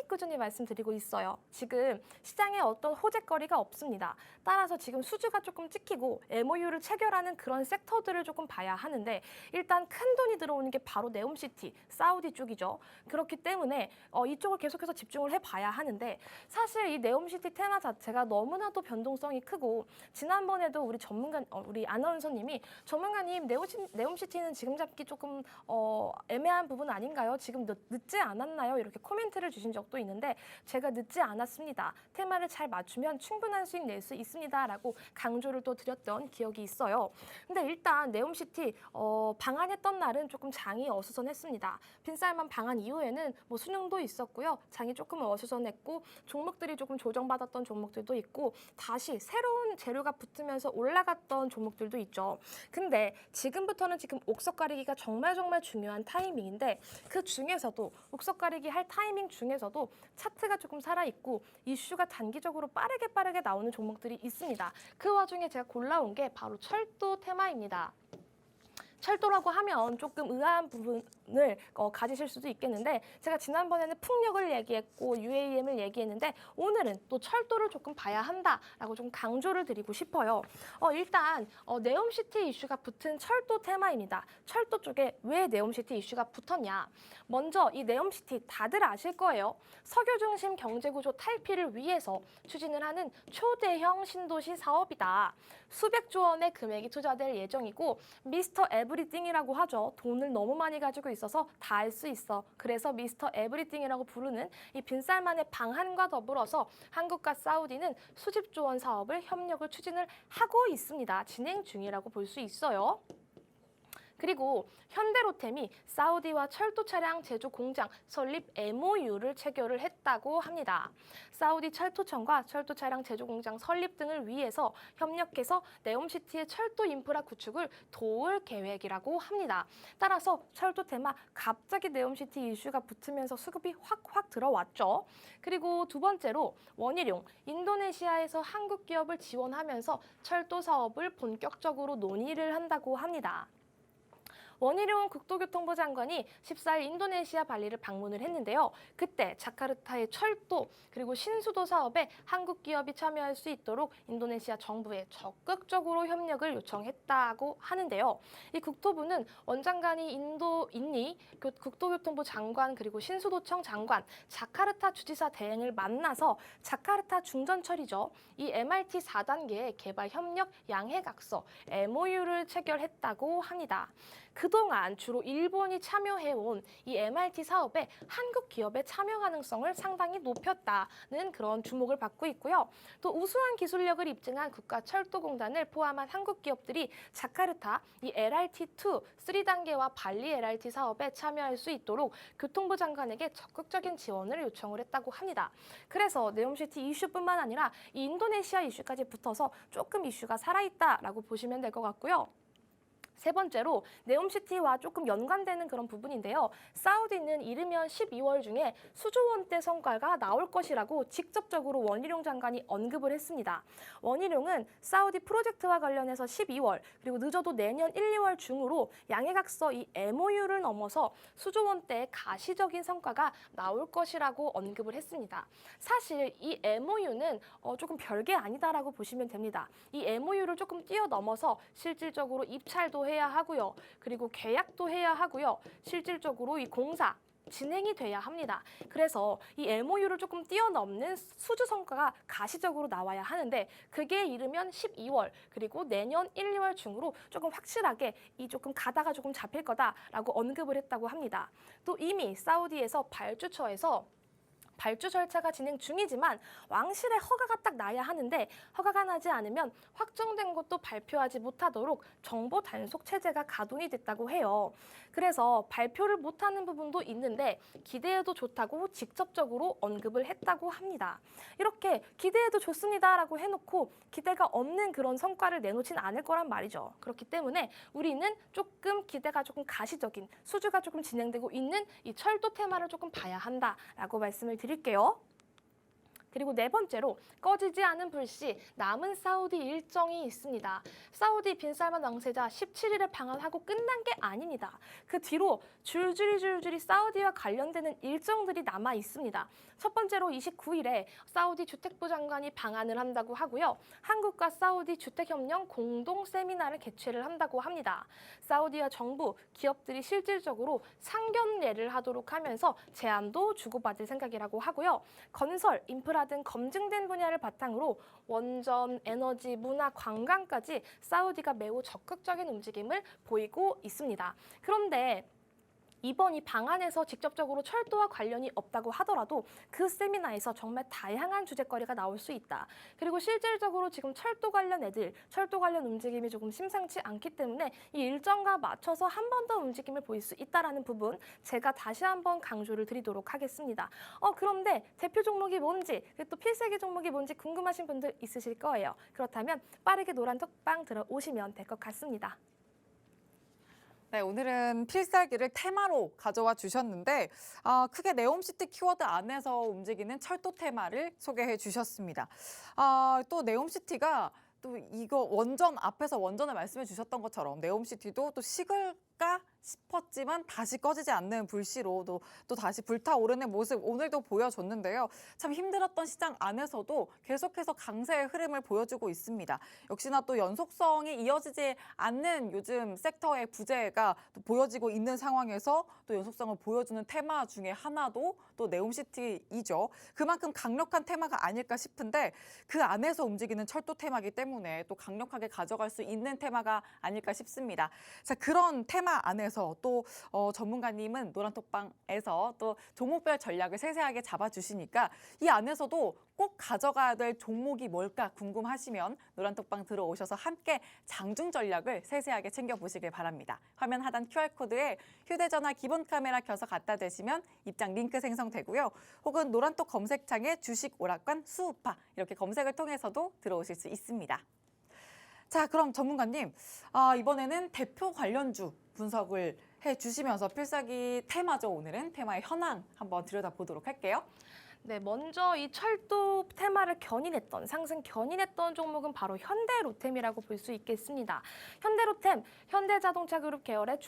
꾸준히 말씀드리고 있어요. 지금 시장에 어떤 호재거리가 없습니다. 따라서 지금 수주가 조금 찍히고 MOU를 체결하는 그런 섹터들을 조금 봐야 하는데 일단 큰 돈이 들어오는 게 바로 네옴시티, 사우디 쪽이죠. 그렇기 때문에 이쪽을 계속해서 집중을 해봐야 하는데 사실 이 네옴시티 테마 자체가 너무나도 변동성이 크고 지난번에도 우리 아나운서님이 전문가님 네옴시티는 지금 잡기 조금 애매한 부분 아닌가요? 지금 늦지 않았나요? 이렇게 코멘트를 주신 적도 있는데 제가 늦지 않았습니다. 테마를 잘 맞추면 충분한 수익 낼 수 있습니다라고 강조를 또 드렸던 기억이 있어요. 근데 일단 네옴시티 방한했던 날은 조금 장이 어수선했습니다. 빈쌀만 방한 이후에는 뭐 수능도 있었고요. 장이 조금 어수선했고 종목들이 조금 조정받았던 종목들도 있고 다시 새로운 재료가 붙으면서 올라갔던 종목들도 있죠. 근데 지금부터는 지금 옥석 가리기가 정말 중요한 타이밍인데 그 중에서도 옥석 가리기 할 타이밍 중에서도 차트가 조금 살아있고 이슈가 단기적으로 빠르게 나오는 종목들이 있습니다. 그 와중에 제가 골라온 게 바로 철도 테마입니다. 철도라고 하면 조금 의아한 부분을 가지실 수도 있겠는데 제가 지난번에는 풍력을 얘기했고 UAM을 얘기했는데 오늘은 또 철도를 조금 봐야 한다라고 좀 강조를 드리고 싶어요. 일단 네옴시티 이슈가 붙은 철도 테마입니다. 철도 쪽에 왜 네옴시티 이슈가 붙었냐? 먼저 이 네옴시티 다들 아실 거예요. 석유 중심 경제구조 탈피를 위해서 추진을 하는 초대형 신도시 사업이다. 수백조 원의 금액이 투자될 예정이고 미스터 에브리띵이라고 하죠. 돈을 너무 많이 가지고 있어서 다 할 수 있어. 그래서 미스터 에브리띵이라고 부르는 이 빈쌀만의 방한과 더불어서 한국과 사우디는 수십조 원 사업을 협력을 추진을 하고 있습니다. 진행 중이라고 볼 수 있어요. 그리고 현대로템이 사우디와 철도 차량 제조 공장 설립 MOU를 체결을 했다고 합니다. 사우디 철도청과 철도 차량 제조 공장 설립 등을 위해서 협력해서 네옴시티의 철도 인프라 구축을 도울 계획이라고 합니다. 따라서 철도 테마 갑자기 네옴시티 이슈가 붙으면서 수급이 확 들어왔죠. 그리고 두 번째로 원희룡, 인도네시아에서 한국 기업을 지원하면서 철도 사업을 본격적으로 논의를 한다고 합니다. 원희룡 국토교통부 장관이 14일 인도네시아 발리를 방문을 했는데요. 그때 자카르타의 철도 그리고 신수도 사업에 한국 기업이 참여할 수 있도록 인도네시아 정부에 적극적으로 협력을 요청했다고 하는데요. 이 국토부는 원장관이 인니 국토교통부 장관 그리고 신수도청 장관, 자카르타 주지사 대행을 만나서 자카르타 중전철이죠. 이 MRT 4단계 개발 협력 양해각서 MOU를 체결했다고 합니다. 그동안 주로 일본이 참여해온 이 MRT 사업에 한국 기업의 참여 가능성을 상당히 높였다는 그런 주목을 받고 있고요. 또 우수한 기술력을 입증한 국가철도공단을 포함한 한국 기업들이 자카르타 이 LRT2 3단계와 발리 LRT 사업에 참여할 수 있도록 교통부 장관에게 적극적인 지원을 요청을 했다고 합니다. 그래서 네옴시티 이슈뿐만 아니라 이 인도네시아 이슈까지 붙어서 조금 이슈가 살아있다라고 보시면 될 것 같고요. 세 번째로 네옴시티와 조금 연관되는 그런 부분인데요. 사우디는 이르면 12월 중에 수조 원대 성과가 나올 것이라고 직접적으로 원희룡 장관이 언급을 했습니다. 원희룡은 사우디 프로젝트와 관련해서 12월 그리고 늦어도 내년 1, 2월 중으로 양해각서 이 MOU를 넘어서 수조 원대의 가시적인 성과가 나올 것이라고 언급을 했습니다. 사실 이 MOU는 조금 별게 아니다라고 보시면 됩니다. 이 MOU를 조금 뛰어넘어서 실질적으로 입찰도 해야 하고요. 그리고 계약도 해야 하고요. 실질적으로 이 공사 진행이 돼야 합니다. 그래서 이 MOU를 조금 뛰어넘는 수주 성과가 가시적으로 나와야 하는데 그게 이르면 12월 그리고 내년 1, 2월 중으로 조금 확실하게 이 조금 가다가 조금 잡힐 거다라고 언급을 했다고 합니다. 또 이미 사우디에서 발주처에서 발주 절차가 진행 중이지만 왕실의 허가가 딱 나야 하는데 허가가 나지 않으면 확정된 것도 발표하지 못하도록 정보 단속 체제가 가동이 됐다고 해요. 그래서 발표를 못하는 부분도 있는데 기대해도 좋다고 직접적으로 언급을 했다고 합니다. 이렇게 기대해도 좋습니다라고 해놓고 기대가 없는 그런 성과를 내놓진 않을 거란 말이죠. 그렇기 때문에 우리는 조금 기대가 조금 가시적인 수주가 조금 진행되고 있는 이 철도 테마를 조금 봐야 한다라고 말씀을 드릴게요. 그리고 네 번째로 꺼지지 않은 불씨, 남은 사우디 일정이 있습니다. 사우디 빈살만 왕세자 17일에 방한하고 끝난 게 아닙니다. 그 뒤로 줄줄이 사우디와 관련되는 일정들이 남아 있습니다. 첫 번째로 29일에 사우디 주택부 장관이 방한을 한다고 하고요. 한국과 사우디 주택협력 공동 세미나를 개최를 한다고 합니다. 사우디와 정부, 기업들이 실질적으로 상견례를 하도록 하면서 제안도 주고받을 생각이라고 하고요. 건설, 인프라 등 검증된 분야를 바탕으로 원전, 에너지, 문화, 관광까지 사우디가 매우 적극적인 움직임을 보이고 있습니다. 그런데 이번 이 방안에서 직접적으로 철도와 관련이 없다고 하더라도 그 세미나에서 정말 다양한 주제거리가 나올 수 있다. 그리고 실질적으로 지금 철도 관련 철도 관련 움직임이 조금 심상치 않기 때문에 이 일정과 맞춰서 한 번 더 움직임을 보일 수 있다는 부분 제가 다시 한번 강조를 드리도록 하겠습니다. 그런데 대표 종목이 뭔지, 또 필살기 종목이 뭔지 궁금하신 분들 있으실 거예요. 그렇다면 빠르게 노란 톡방 들어오시면 될 것 같습니다. 네, 오늘은 필살기를 테마로 가져와 주셨는데 크게 네옴시티 키워드 안에서 움직이는 철도 테마를 소개해 주셨습니다. 또 네옴시티가 또 이거 앞에서 원전을 말씀해 주셨던 것처럼 네옴시티도 또 식을까 싶었지만 다시 꺼지지 않는 불씨로 또 다시 불타오르는 모습 오늘도 보여줬는데요. 참 힘들었던 시장 안에서도 계속해서 강세의 흐름을 보여주고 있습니다. 역시나 또 연속성이 이어지지 않는 요즘 섹터의 부재가 또 보여지고 있는 상황에서 또 연속성을 보여주는 테마 중에 하나도 또 네옴시티이죠. 그만큼 강력한 테마가 아닐까 싶은데 그 안에서 움직이는 철도 테마이기 때문에 또 강력하게 가져갈 수 있는 테마가 아닐까 싶습니다. 자, 그런 테마 안에서 또 전문가님은 노란톡방에서 또 종목별 전략을 세세하게 잡아주시니까 이 안에서도 꼭 가져가야 될 종목이 뭘까 궁금하시면 노란톡방 들어오셔서 함께 장중 전략을 세세하게 챙겨보시길 바랍니다. 화면 하단 QR코드에 휴대전화 기본 카메라 켜서 갖다 대시면 입장 링크 생성되고요. 혹은 노란톡 검색창에 주식 오락관 수우파 이렇게 검색을 통해서도 들어오실 수 있습니다. 자, 그럼 전문가님, 이번에는 대표 관련주 분석을 해주시면서 필살기 테마죠. 오늘은 테마의 현황 한번 들여다보도록 할게요. 네, 먼저 이 철도 테마를 상승 견인했던 종목은 바로 현대로템이라고 볼 수 있겠습니다. 현대로템, 현대자동차그룹 계열의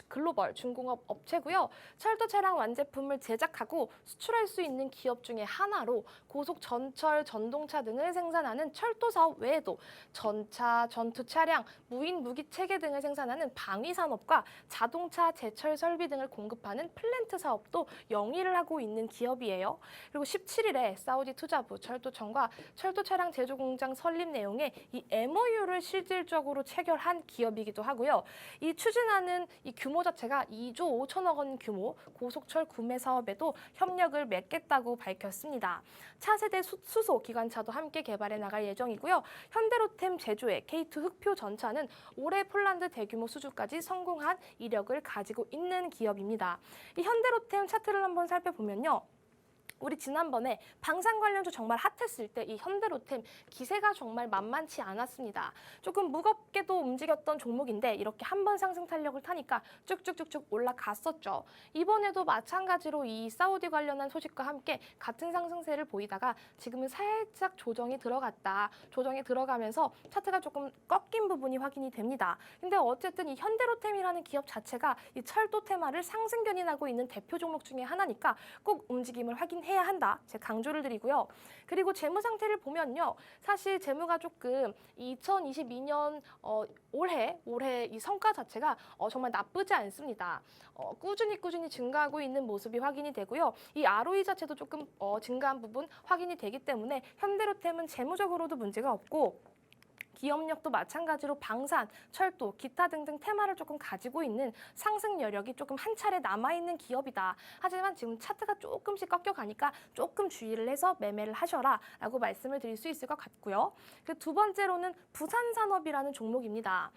글로벌 중공업 업체고요. 철도 차량 완제품을 제작하고 수출할 수 있는 기업 중에 하나로 고속 전철, 전동차 등을 생산하는 철도 사업 외에도 전차, 전투 차량, 무인 무기 체계 등을 생산하는 방위 산업과 자동차 제철 설비 등을 공급하는 플랜트 사업도 영위를 하고 있는 기업이에요. 그리고 17일에 사우디 투자부 철도청과 철도 차량 제조 공장 설립 내용의 이 MOU를 실질적으로 체결한 기업이기도 하고요. 이 추진하는 이 규모 자체가 2조 5천억 원 규모 고속철 구매 사업에도 협력을 맺겠다고 밝혔습니다. 차세대 수소 기관차도 함께 개발해 나갈 예정이고요. 현대로템 제조의 K2 흑표 전차는 올해 폴란드 대규모 수주까지 성공한 이력을 가지고 있는 기업입니다. 이 현대로템 차트를 한번 살펴보면요. 우리 지난번에 방산 관련주 정말 핫했을 때 이 현대로템 기세가 정말 만만치 않았습니다. 조금 무겁게도 움직였던 종목인데 이렇게 한번 상승 탄력을 타니까 쭉쭉쭉쭉 올라갔었죠. 이번에도 마찬가지로 이 사우디 관련한 소식과 함께 같은 상승세를 보이다가 지금은 살짝 조정이 들어가면서 차트가 조금 꺾인 부분이 확인이 됩니다. 근데 어쨌든 이 현대로템이라는 기업 자체가 이 철도 테마를 상승 견인하고 있는 대표 종목 중에 하나니까 꼭 움직임을 확인해야 한다. 제가 강조를 드리고요. 그리고 재무 상태를 보면요. 사실 재무가 조금 2022년 올해 이 성과 자체가 정말 나쁘지 않습니다. 꾸준히 증가하고 있는 모습이 확인이 되고요. 이 ROE 자체도 조금 증가한 부분 확인이 되기 때문에 현대로템은 재무적으로도 문제가 없고 기업력도 마찬가지로 방산, 철도, 기타 등등 테마를 조금 가지고 있는 상승 여력이 조금 한 차례 남아있는 기업이다. 하지만 지금 차트가 조금씩 꺾여가니까 조금 주의를 해서 매매를 하셔라 라고 말씀을 드릴 수 있을 것 같고요. 그 두 번째로는 부산산업이라는 종목입니다.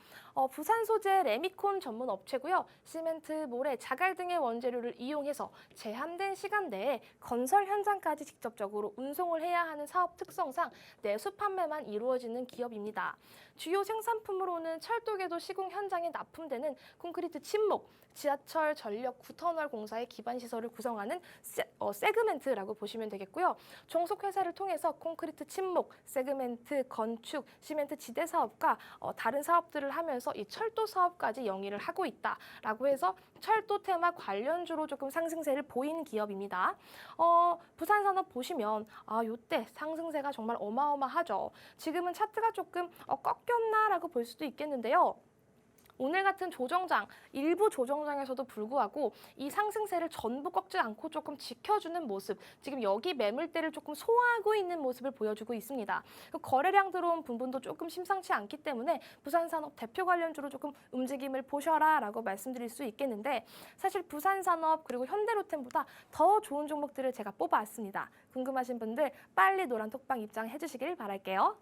부산 소재 레미콘 전문 업체고요. 시멘트, 모래, 자갈 등의 원재료를 이용해서 제한된 시간 내에 건설 현장까지 직접적으로 운송을 해야 하는 사업 특성상 내수 판매만 이루어지는 기업입니다. 주요 생산품으로는 철도궤도 시공 현장에 납품되는 콘크리트 침목, 지하철, 전력, 구터널 공사의 기반 시설을 구성하는 세그멘트라고 보시면 되겠고요. 종속회사를 통해서 콘크리트 침목, 세그멘트, 건축, 시멘트 지대 사업과 다른 사업들을 하면서 이 철도 사업까지 영위를 하고 있다라고 해서 철도 테마 관련주로 조금 상승세를 보이는 기업입니다. 부산산업 보시면 요때 상승세가 정말 어마어마하죠. 지금은 차트가 조금 꺾였나라고 볼 수도 있겠는데요. 오늘 같은 조정장, 일부 조정장에서도 불구하고 이 상승세를 전부 꺾지 않고 조금 지켜주는 모습, 지금 여기 매물대를 조금 소화하고 있는 모습을 보여주고 있습니다. 거래량 들어온 부분도 조금 심상치 않기 때문에 부산산업 대표 관련주로 조금 움직임을 보셔라 라고 말씀드릴 수 있겠는데, 사실 부산산업 그리고 현대로템보다 더 좋은 종목들을 제가 뽑아왔습니다. 궁금하신 분들 빨리 노란톡방 입장해 주시길 바랄게요.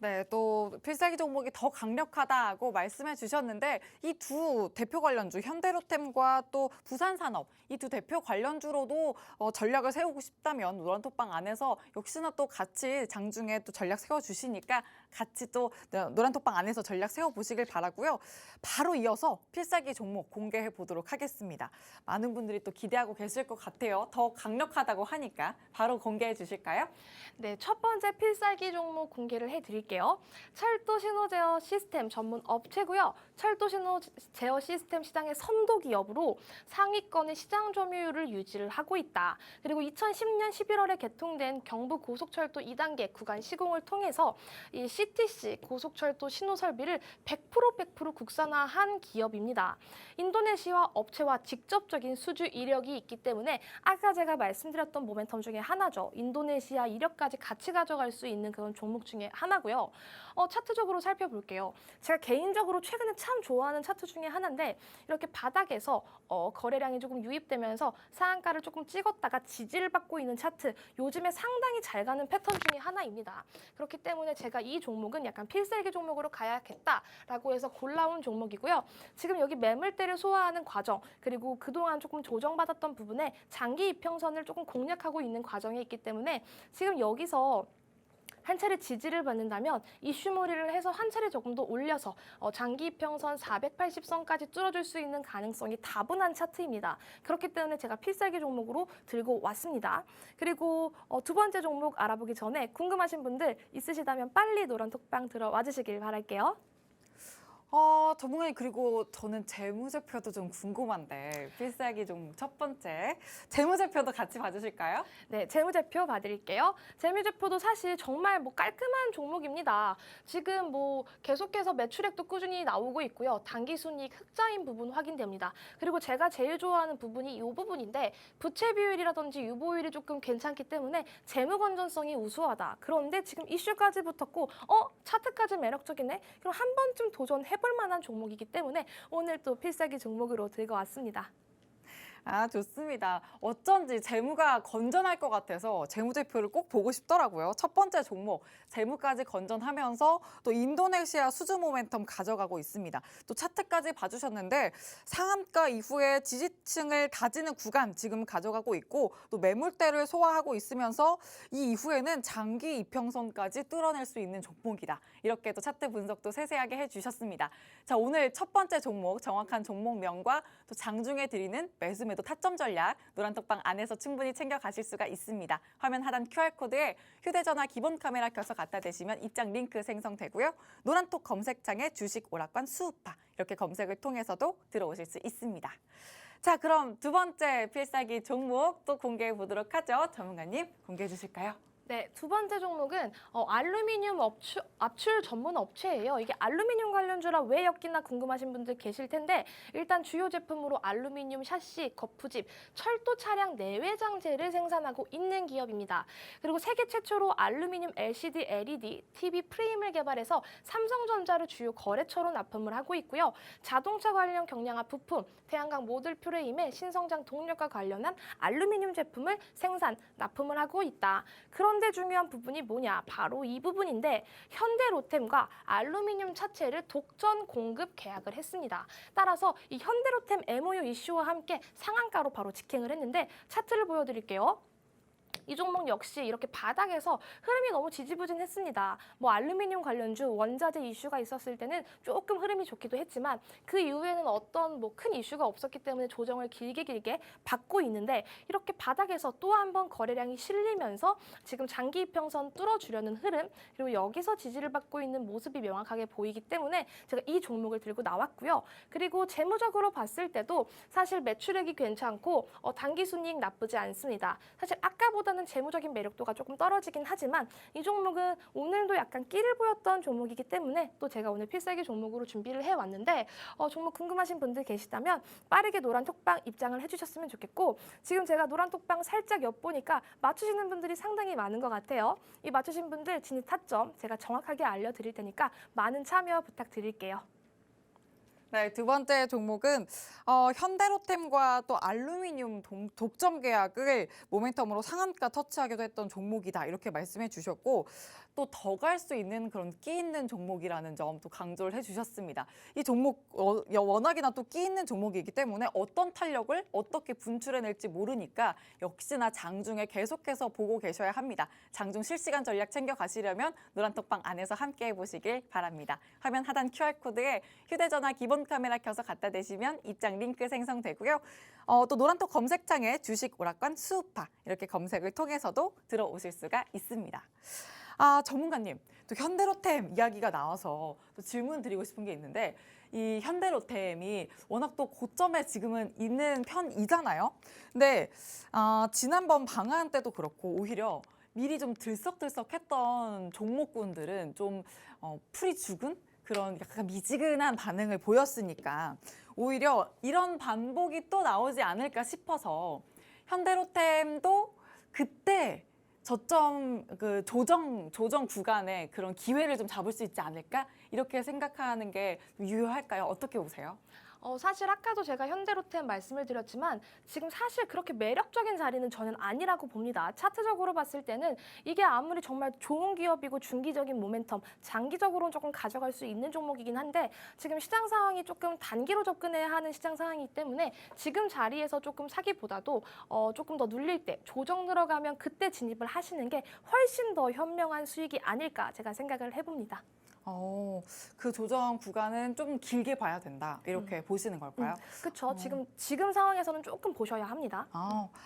네, 또 필살기 종목이 더 강력하다고 말씀해 주셨는데 이 두 대표 관련주 현대로템과 또 부산산업 이 두 대표 관련주로도 전략을 세우고 싶다면 노란톡방 안에서 역시나 또 같이 장중에 또 전략 세워주시니까 같이 또 노란톡방 안에서 전략 세워보시길 바라고요. 바로 이어서 필살기 종목 공개해 보도록 하겠습니다. 많은 분들이 또 기대하고 계실 것 같아요. 더 강력하다고 하니까 바로 공개해 주실까요? 네, 첫 번째 필살기 종목 공개를 해드릴게요. 철도 신호 제어 시스템 전문 업체고요. 철도 신호 제어 시스템 시장의 선도 기업으로 상위권의 시장 점유율을 유지를 하고 있다. 그리고 2010년 11월에 개통된 경부 고속철도 2단계 구간 시공을 통해서 이 CTC 고속철도 신호 설비를 100% 국산화한 기업입니다. 인도네시아 업체와 직접적인 수주 이력이 있기 때문에 아까 제가 말씀드렸던 모멘텀 중에 하나죠. 인도네시아 이력까지 같이 가져갈 수 있는 그런 종목 중에 하나고요. 차트적으로 살펴볼게요. 제가 개인적으로 최근에 참 좋아하는 차트 중에 하나인데 이렇게 바닥에서 거래량이 조금 유입되면서 상한가를 조금 찍었다가 지지를 받고 있는 차트, 요즘에 상당히 잘 가는 패턴 중에 하나입니다. 그렇기 때문에 제가 이 종목은 약간 필살기 종목으로 가야겠다라고 해서 골라온 종목이고요. 지금 여기 매물대를 소화하는 과정, 그리고 그동안 조금 조정받았던 부분에 장기 이평선을 조금 공략하고 있는 과정에 있기 때문에 지금 여기서 한 차례 지지를 받는다면 이슈몰이를 해서 한 차례 조금 더 올려서 장기 이평선 480선까지 뚫어줄 수 있는 가능성이 다분한 차트입니다. 그렇기 때문에 제가 필살기 종목으로 들고 왔습니다. 그리고 두 번째 종목 알아보기 전에 궁금하신 분들 있으시다면 빨리 노란톡방 들어와 주시길 바랄게요. 전문가님, 그리고 저는 재무제표도 좀 궁금한데 필살기 종목 첫 번째 재무제표도 같이 봐주실까요? 네, 재무제표 봐드릴게요. 재무제표도 사실 정말 깔끔한 종목입니다. 지금 계속해서 매출액도 꾸준히 나오고 있고요. 당기순이익 흑자인 부분 확인됩니다. 그리고 제가 제일 좋아하는 부분이 이 부분인데 부채 비율이라든지 유보율이 조금 괜찮기 때문에 재무 건전성이 우수하다. 그런데 지금 이슈까지 붙었고 차트까지 매력적이네. 그럼 한 번쯤 도전해볼 만한 종목이기 때문에 오늘 또 필살기 종목으로 들고 왔습니다. 좋습니다. 어쩐지 재무가 건전할 것 같아서 재무제표를 꼭 보고 싶더라고요. 첫 번째 종목, 재무까지 건전하면서 또 인도네시아 수주 모멘텀 가져가고 있습니다. 또 차트까지 봐주셨는데 상한가 이후에 지지층을 다지는 구간 지금 가져가고 있고 또 매물대를 소화하고 있으면서 이 이후에는 장기 이평선까지 뚫어낼 수 있는 종목이다. 이렇게 또 차트 분석도 세세하게 해주셨습니다. 자, 오늘 첫 번째 종목, 정확한 종목명과 또 장중에 드리는 매수 매도 타점 전략 노란톡방 안에서 충분히 챙겨가실 수가 있습니다. 화면 하단 QR코드에 휴대전화 기본 카메라 켜서 갖다 대시면 입장 링크 생성되고요. 노란톡 검색창에 주식 오락관 수우파 이렇게 검색을 통해서도 들어오실 수 있습니다. 자, 그럼 두 번째 필살기 종목 또 공개해 보도록 하죠. 전문가님 공개해 주실까요? 네, 두 번째 종목은 알루미늄 압출 전문 업체예요. 이게 알루미늄 관련주라 왜 엮이나 궁금하신 분들 계실 텐데 일단 주요 제품으로 알루미늄 샤시, 거푸집, 철도 차량 내외장재를 생산하고 있는 기업입니다. 그리고 세계 최초로 알루미늄 LCD, LED, TV 프레임을 개발해서 삼성전자를 주요 거래처로 납품을 하고 있고요. 자동차 관련 경량화 부품, 태양광 모듈 프레임의 신성장 동력과 관련한 알루미늄 제품을 생산, 납품을 하고 있다. 그런데 중요한 부분이 뭐냐? 바로 이 부분인데 현대로템과 알루미늄 차체를 독점 공급 계약을 했습니다. 따라서 이 현대로템 MOU 이슈와 함께 상한가로 바로 직행을 했는데 차트를 보여드릴게요. 이 종목 역시 이렇게 바닥에서 흐름이 너무 지지부진했습니다. 뭐 알루미늄 관련주 원자재 이슈가 있었을 때는 조금 흐름이 좋기도 했지만 그 이후에는 어떤 뭐 큰 이슈가 없었기 때문에 조정을 길게 받고 있는데 이렇게 바닥에서 또 한 번 거래량이 실리면서 지금 장기 이평선 뚫어주려는 흐름 그리고 여기서 지지를 받고 있는 모습이 명확하게 보이기 때문에 제가 이 종목을 들고 나왔고요. 그리고 재무적으로 봤을 때도 사실 매출액이 괜찮고 단기 순이익 나쁘지 않습니다. 사실 아까보다는 재무적인 매력도가 조금 떨어지긴 하지만 이 종목은 오늘도 약간 끼를 보였던 종목이기 때문에 또 제가 오늘 필살기 종목으로 준비를 해왔는데 종목 궁금하신 분들 계시다면 빠르게 노란 톡방 입장을 해주셨으면 좋겠고 지금 제가 노란 톡방 살짝 엿보니까 맞추시는 분들이 상당히 많은 것 같아요. 이 맞추신 분들 진입 타점 제가 정확하게 알려드릴 테니까 많은 참여 부탁드릴게요. 네, 두 번째 종목은 현대로템과 또 알루미늄 독점 계약을 모멘텀으로 상한가 터치하기도 했던 종목이다. 이렇게 말씀해 주셨고 또 더 갈 수 있는 그런 끼 있는 종목이라는 점 또 강조를 해주셨습니다. 이 종목 워낙이나 또 끼 있는 종목이기 때문에 어떤 탄력을 어떻게 분출해낼지 모르니까 역시나 장중에 계속해서 보고 계셔야 합니다. 장중 실시간 전략 챙겨가시려면 노란톡방 안에서 함께 해보시길 바랍니다. 화면 하단 QR코드에 휴대전화 기본 카메라 켜서 갖다 대시면 입장 링크 생성되고요. 또 노란톡 검색창에 주식 오락관 수우파 이렇게 검색을 통해서도 들어오실 수가 있습니다. 전문가님, 또 현대로템 이야기가 나와서 또 질문 드리고 싶은 게 있는데 이 현대로템이 워낙 또 고점에 지금은 있는 편이잖아요. 근데 지난번 방한 때도 그렇고 오히려 미리 좀 들썩들썩했던 종목군들은 좀 풀이 죽은 그런 약간 미지근한 반응을 보였으니까 오히려 이런 반복이 또 나오지 않을까 싶어서 현대로템도 그때 저점 조정 구간에 그런 기회를 좀 잡을 수 있지 않을까 이렇게 생각하는 게 유효할까요? 어떻게 보세요? 사실 아까도 제가 현대로템 말씀을 드렸지만 지금 사실 그렇게 매력적인 자리는 저는 아니라고 봅니다. 차트적으로 봤을 때는 이게 아무리 정말 좋은 기업이고 중기적인 모멘텀, 장기적으로는 조금 가져갈 수 있는 종목이긴 한데 지금 시장 상황이 조금 단기로 접근해야 하는 시장 상황이기 때문에 지금 자리에서 조금 사기보다도 조금 더 눌릴 때 조정 들어가면 그때 진입을 하시는 게 훨씬 더 현명한 수익이 아닐까 제가 생각을 해봅니다. 그 조정 구간은 좀 길게 봐야 된다. 이렇게 보시는 걸까요? 그렇죠. 지금 상황에서는 조금 보셔야 합니다.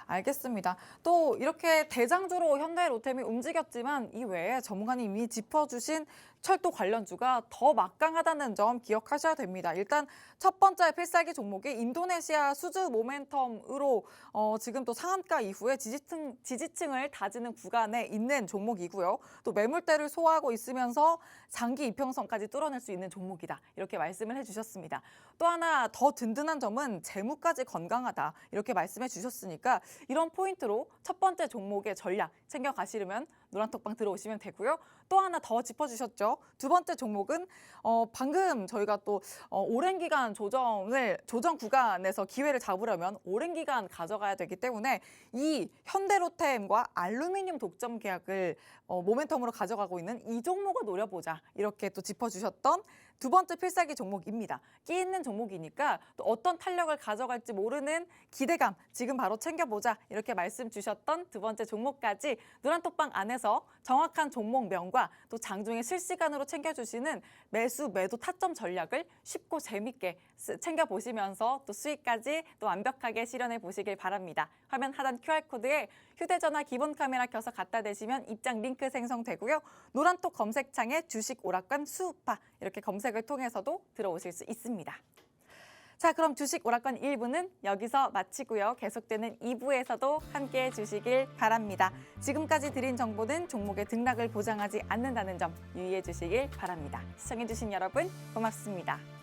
알겠습니다. 또 이렇게 대장주로 현대로템이 움직였지만 이 외에 전문가님이 짚어주신 철도 관련주가 더 막강하다는 점 기억하셔야 됩니다. 일단 첫 번째 필살기 종목이 인도네시아 수주 모멘텀으로 지금 또 상한가 이후에 지지층을 다지는 구간에 있는 종목이고요. 또 매물대를 소화하고 있으면서 장기 이평선까지 뚫어낼 수 있는 종목이다. 이렇게 말씀을 해주셨습니다. 또 하나 더 든든한 점은 재무까지 건강하다. 이렇게 말씀해 주셨으니까 이런 포인트로 첫 번째 종목의 전략 챙겨가시려면 노란톡방 들어오시면 되고요. 또 하나 더 짚어주셨죠. 두 번째 종목은 방금 저희가 또 오랜 기간 조정 구간에서 기회를 잡으려면 오랜 기간 가져가야 되기 때문에 이 현대로템과 알루미늄 독점 계약을 모멘텀으로 가져가고 있는 이 종목을 노려보자. 이렇게 또 짚어주셨던 두 번째 필살기 종목입니다. 끼 있는 종목이니까 또 어떤 탄력을 가져갈지 모르는 기대감 지금 바로 챙겨보자 이렇게 말씀 주셨던 두 번째 종목까지 노란톡방 안에서 정확한 종목명과 또 장중에 실시간으로 챙겨주시는 매수 매도 타점 전략을 쉽고 재밌게 챙겨보시면서 또 수익까지 또 완벽하게 실현해 보시길 바랍니다. 화면 하단 QR코드에 휴대전화 기본 카메라 켜서 갖다 대시면 입장 링크 생성되고요. 노란톡 검색창에 주식 오락관 수우파 이렇게 검색을 통해서도 들어오실 수 있습니다. 자, 그럼 주식 오락관 1부는 여기서 마치고요. 계속되는 2부에서도 함께해 주시길 바랍니다. 지금까지 드린 정보는 종목의 등락을 보장하지 않는다는 점 유의해 주시길 바랍니다. 시청해 주신 여러분 고맙습니다.